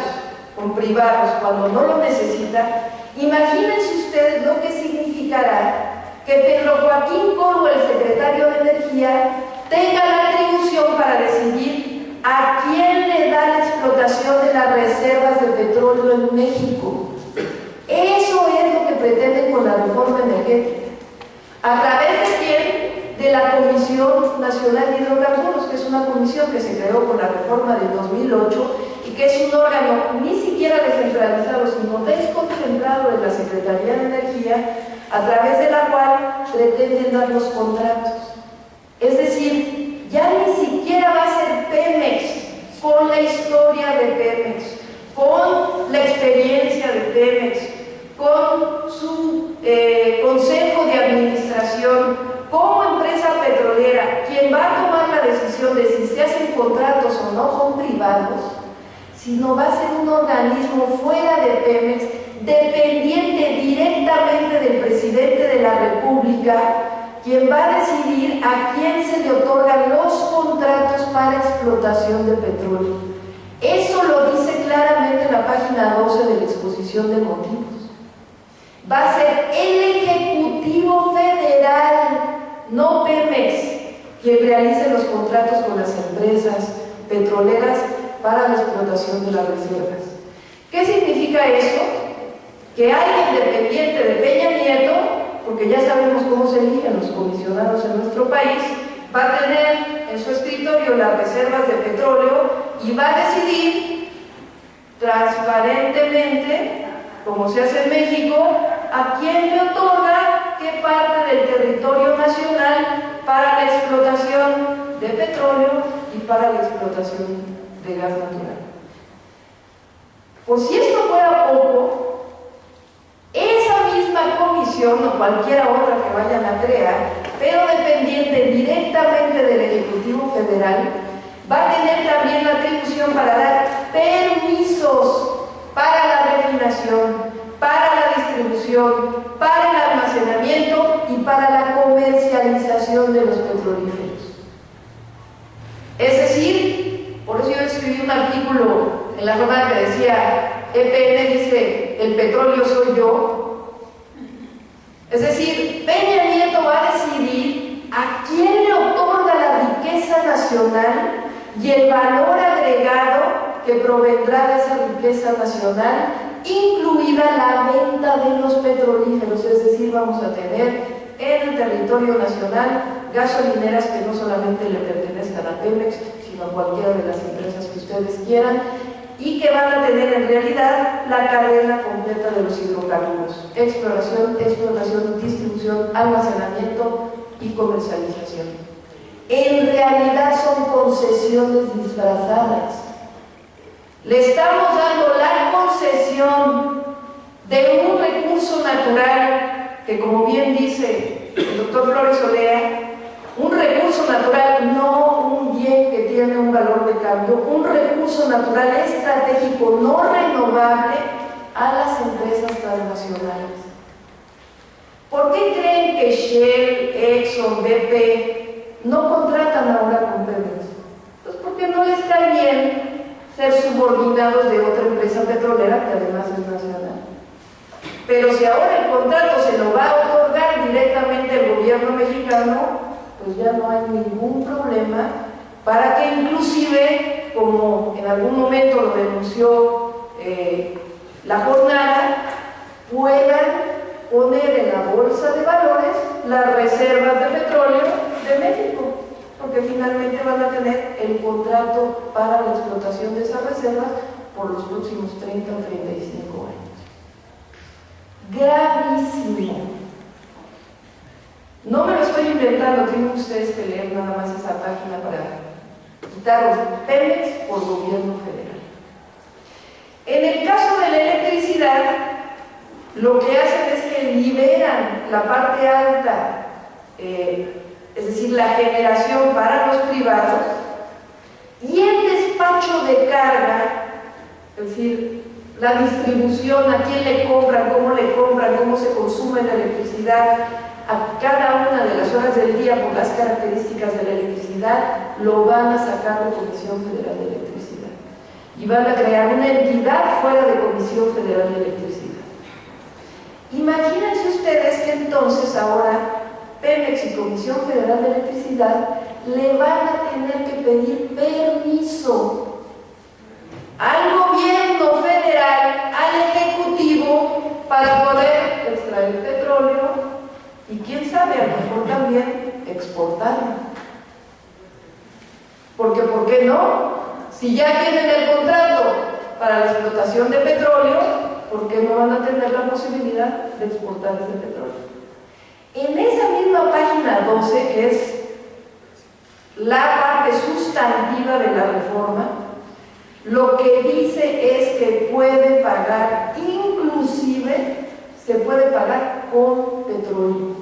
[SPEAKER 5] con privados cuando no lo necesita, imagínense ustedes lo que significará que Pedro Joaquín Coro, el secretario de Energía, tenga la atribución para decidir a quién le da la explotación de las reservas de petróleo en México. Eso es lo que pretenden con la reforma energética. ¿A través de quién? De la Comisión Nacional de Hidrocarburos, que es una comisión que se creó con la reforma del 2008 y que es un órgano ni siquiera descentralizado, sino desconcentrado de la Secretaría de Energía, a través de la cual pretenden dar los contratos. Es decir, ya ni siquiera va a ser Pemex, con la historia de Pemex, con la experiencia de Pemex, con su consejo de administración, como empresa petrolera, quien va a tomar la decisión de si se hacen contratos o no con privados, sino va a ser un organismo fuera de Pemex, dependiente directamente del presidente de la República, quien va a decidir a quién se le otorgan los contratos para explotación de petróleo. Eso lo dice claramente en la página 12 de la exposición de motivos. Va a ser el Ejecutivo Federal, no Pemex, quien realice los contratos con las empresas petroleras para la explotación de las reservas. ¿Qué significa eso? Que alguien dependiente de Peña Nieto, porque ya sabemos cómo se eligen los comisionados en nuestro país, va a tener en su escritorio las reservas de petróleo y va a decidir transparentemente, como se hace en México, a quién le otorga qué parte del territorio nacional para la explotación de petróleo y para la explotación de gas natural. Por si esto fuera poco, esa misma comisión o cualquiera otra que vayan a crear, pero dependiente directamente del Ejecutivo Federal, va a tener también la atribución para dar permisos para la refinación, para la distribución, para el almacenamiento y para la comercialización de los petrolíferos. Es decir, por eso yo escribí un artículo en la jornada que decía, EPN dice, el petróleo soy yo. Es decir, Peña Nieto va a decidir a quién le otorga la riqueza nacional y el valor agregado que provendrá de esa riqueza nacional, incluida la venta de los petrolíferos. Es decir, vamos a tener en el territorio nacional gasolineras que no solamente le pertenezcan a Pemex, sino a cualquiera de las empresas que ustedes quieran, y que van a tener en realidad la cadena completa de los hidrocarburos: exploración, explotación, distribución, almacenamiento y comercialización. En realidad son concesiones disfrazadas. Le estamos dando la concesión de un recurso natural que, como bien dice el doctor Flores Olea, un recurso natural, no un bien que tiene un valor de cambio, un recurso natural estratégico no renovable a las empresas transnacionales. ¿Por qué creen que Shell, Exxon, BP no contratan ahora con Pemex? Pues porque no les cae bien ser subordinados de otra empresa petrolera que además es nacional. Pero si ahora el contrato se lo va a otorgar directamente el gobierno mexicano, pues ya no hay ningún problema para que inclusive, como en algún momento lo denunció la jornada, puedan poner en la bolsa de valores las reservas de petróleo de México, porque finalmente van a tener el contrato para la explotación de esas reservas por los próximos 30 o 35 años. Gravísimo. No me lo estoy inventando, tienen ustedes que leer nada más esa página para quitar Pemex por gobierno federal. En el caso de la electricidad, lo que hacen es que liberan la parte alta, es decir, la generación para los privados, y el despacho de carga, es decir, la distribución, a quién le compran, cómo se consume la electricidad, a cada una de las horas del día por las características de la electricidad, lo van a sacar de Comisión Federal de Electricidad. Y van a crear una entidad fuera de Comisión Federal de Electricidad. Imagínense ustedes que entonces ahora Pemex y Comisión Federal de Electricidad le van a tener que pedir permiso al gobierno federal, al ejecutivo, para poder extraer petróleo y quién sabe, a lo mejor también exportarlo. Porque ¿por qué no? Si ya tienen el contrato para la explotación de petróleo, ¿por qué no van a tener la posibilidad de exportar ese petróleo? En esa misma página 12, que es la parte sustantiva de la reforma, lo que dice es que puede pagar, inclusive se puede pagar con petróleo.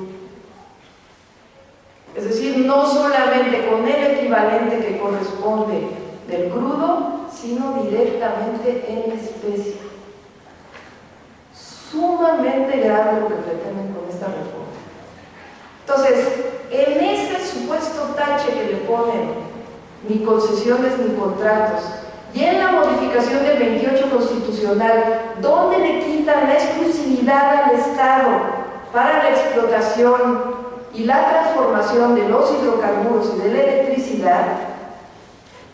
[SPEAKER 5] Es decir, no solamente con el equivalente que corresponde del crudo, sino directamente en especie. Sumamente grave lo que pretenden con esta reforma. Entonces, en ese supuesto tache que le ponen, ni concesiones ni contratos, y en la modificación del 28 constitucional, donde le quitan la exclusividad al Estado para la explotación y la transformación de los hidrocarburos y de la electricidad,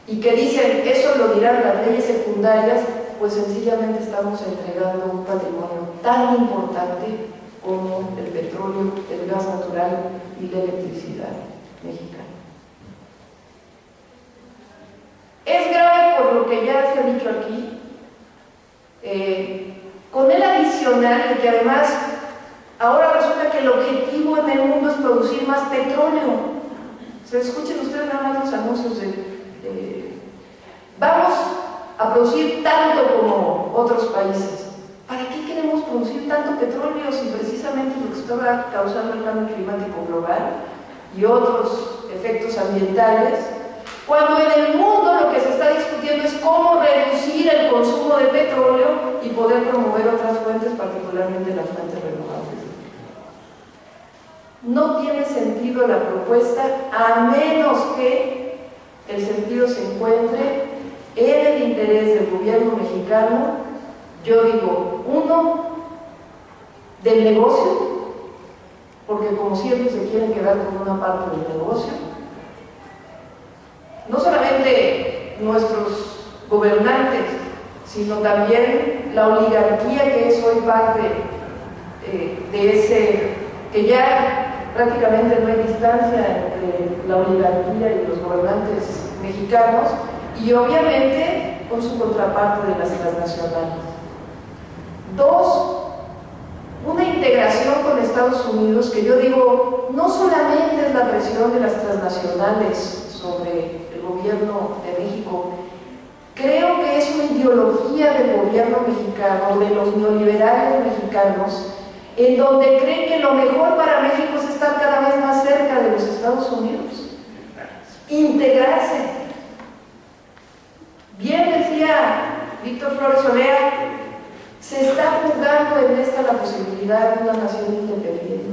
[SPEAKER 5] y que dicen, eso lo dirán las leyes secundarias, pues sencillamente estamos entregando un patrimonio tan importante como el petróleo, el gas natural y la electricidad mexicana. Es grave por lo que ya se ha dicho aquí, con el adicional de que además ahora resulta que el objetivo en el mundo es producir más petróleo. Se escuchen ustedes nada más los anuncios vamos a producir tanto como otros países. ¿Para qué queremos producir tanto petróleo si precisamente lo que está causando el cambio climático global y otros efectos ambientales? Cuando en el mundo lo que se está discutiendo es cómo reducir el consumo de petróleo y poder promover otras fuentes, particularmente las fuentes renovables. No tiene sentido la propuesta a menos que el sentido se encuentre en el interés del gobierno mexicano, yo digo, uno, del negocio, porque como siempre se quieren quedar con una parte del negocio. No solamente nuestros gobernantes, sino también la oligarquía que es hoy parte de ese, que ya prácticamente no hay distancia entre la oligarquía y los gobernantes mexicanos, y obviamente con su contraparte de las transnacionales. Dos, una integración con Estados Unidos que yo digo, no solamente es la presión de las transnacionales sobre el gobierno de México, creo que es una ideología del gobierno mexicano, de los neoliberales mexicanos, en donde creen que lo mejor para México es estar cada vez más cerca de los Estados Unidos, integrarse. Bien decía Víctor Flores Olea, se está jugando en esta la posibilidad de una nación independiente.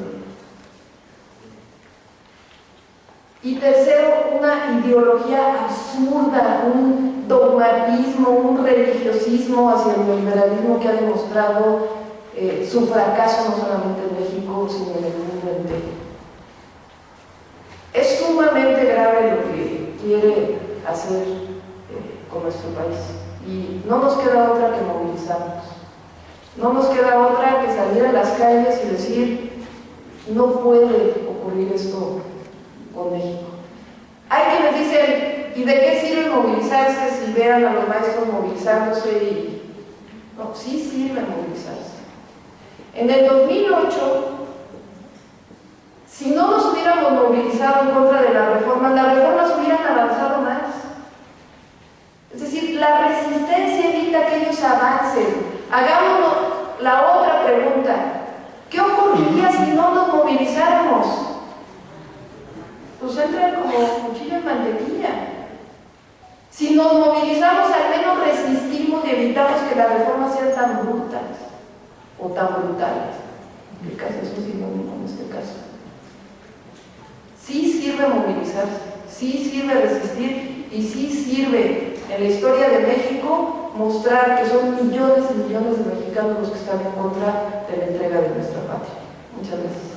[SPEAKER 5] Y tercero, una ideología absurda, un dogmatismo, un religiosismo hacia el neoliberalismo que ha demostrado su fracaso no solamente en México, sino en el mundo entero. Es sumamente grave lo que quiere hacer con nuestro país y no nos queda otra que movilizarnos. No nos queda otra que salir a las calles y decir, no puede ocurrir esto con México. Hay quienes dicen, ¿y de qué sirve movilizarse si vean a los maestros movilizándose? Y no, sí sirve movilizarse. En el 2008, si no nos hubiéramos movilizado en contra de las reformas hubieran avanzado más. Es decir, la resistencia evita que ellos avancen. Hagámonos la otra pregunta. ¿Qué ocurriría si no nos movilizáramos? Pues entran como cuchillo en mantequilla. Si nos movilizamos, al menos resistimos y evitamos que las reformas sean tan brutas o tan brutales. ¿Qué caso es un sinónimo en este caso? Sí sirve movilizarse, sí sirve resistir y sí sirve en la historia de México mostrar que son millones y millones de mexicanos los que están en contra de la entrega de nuestra patria. Muchas gracias.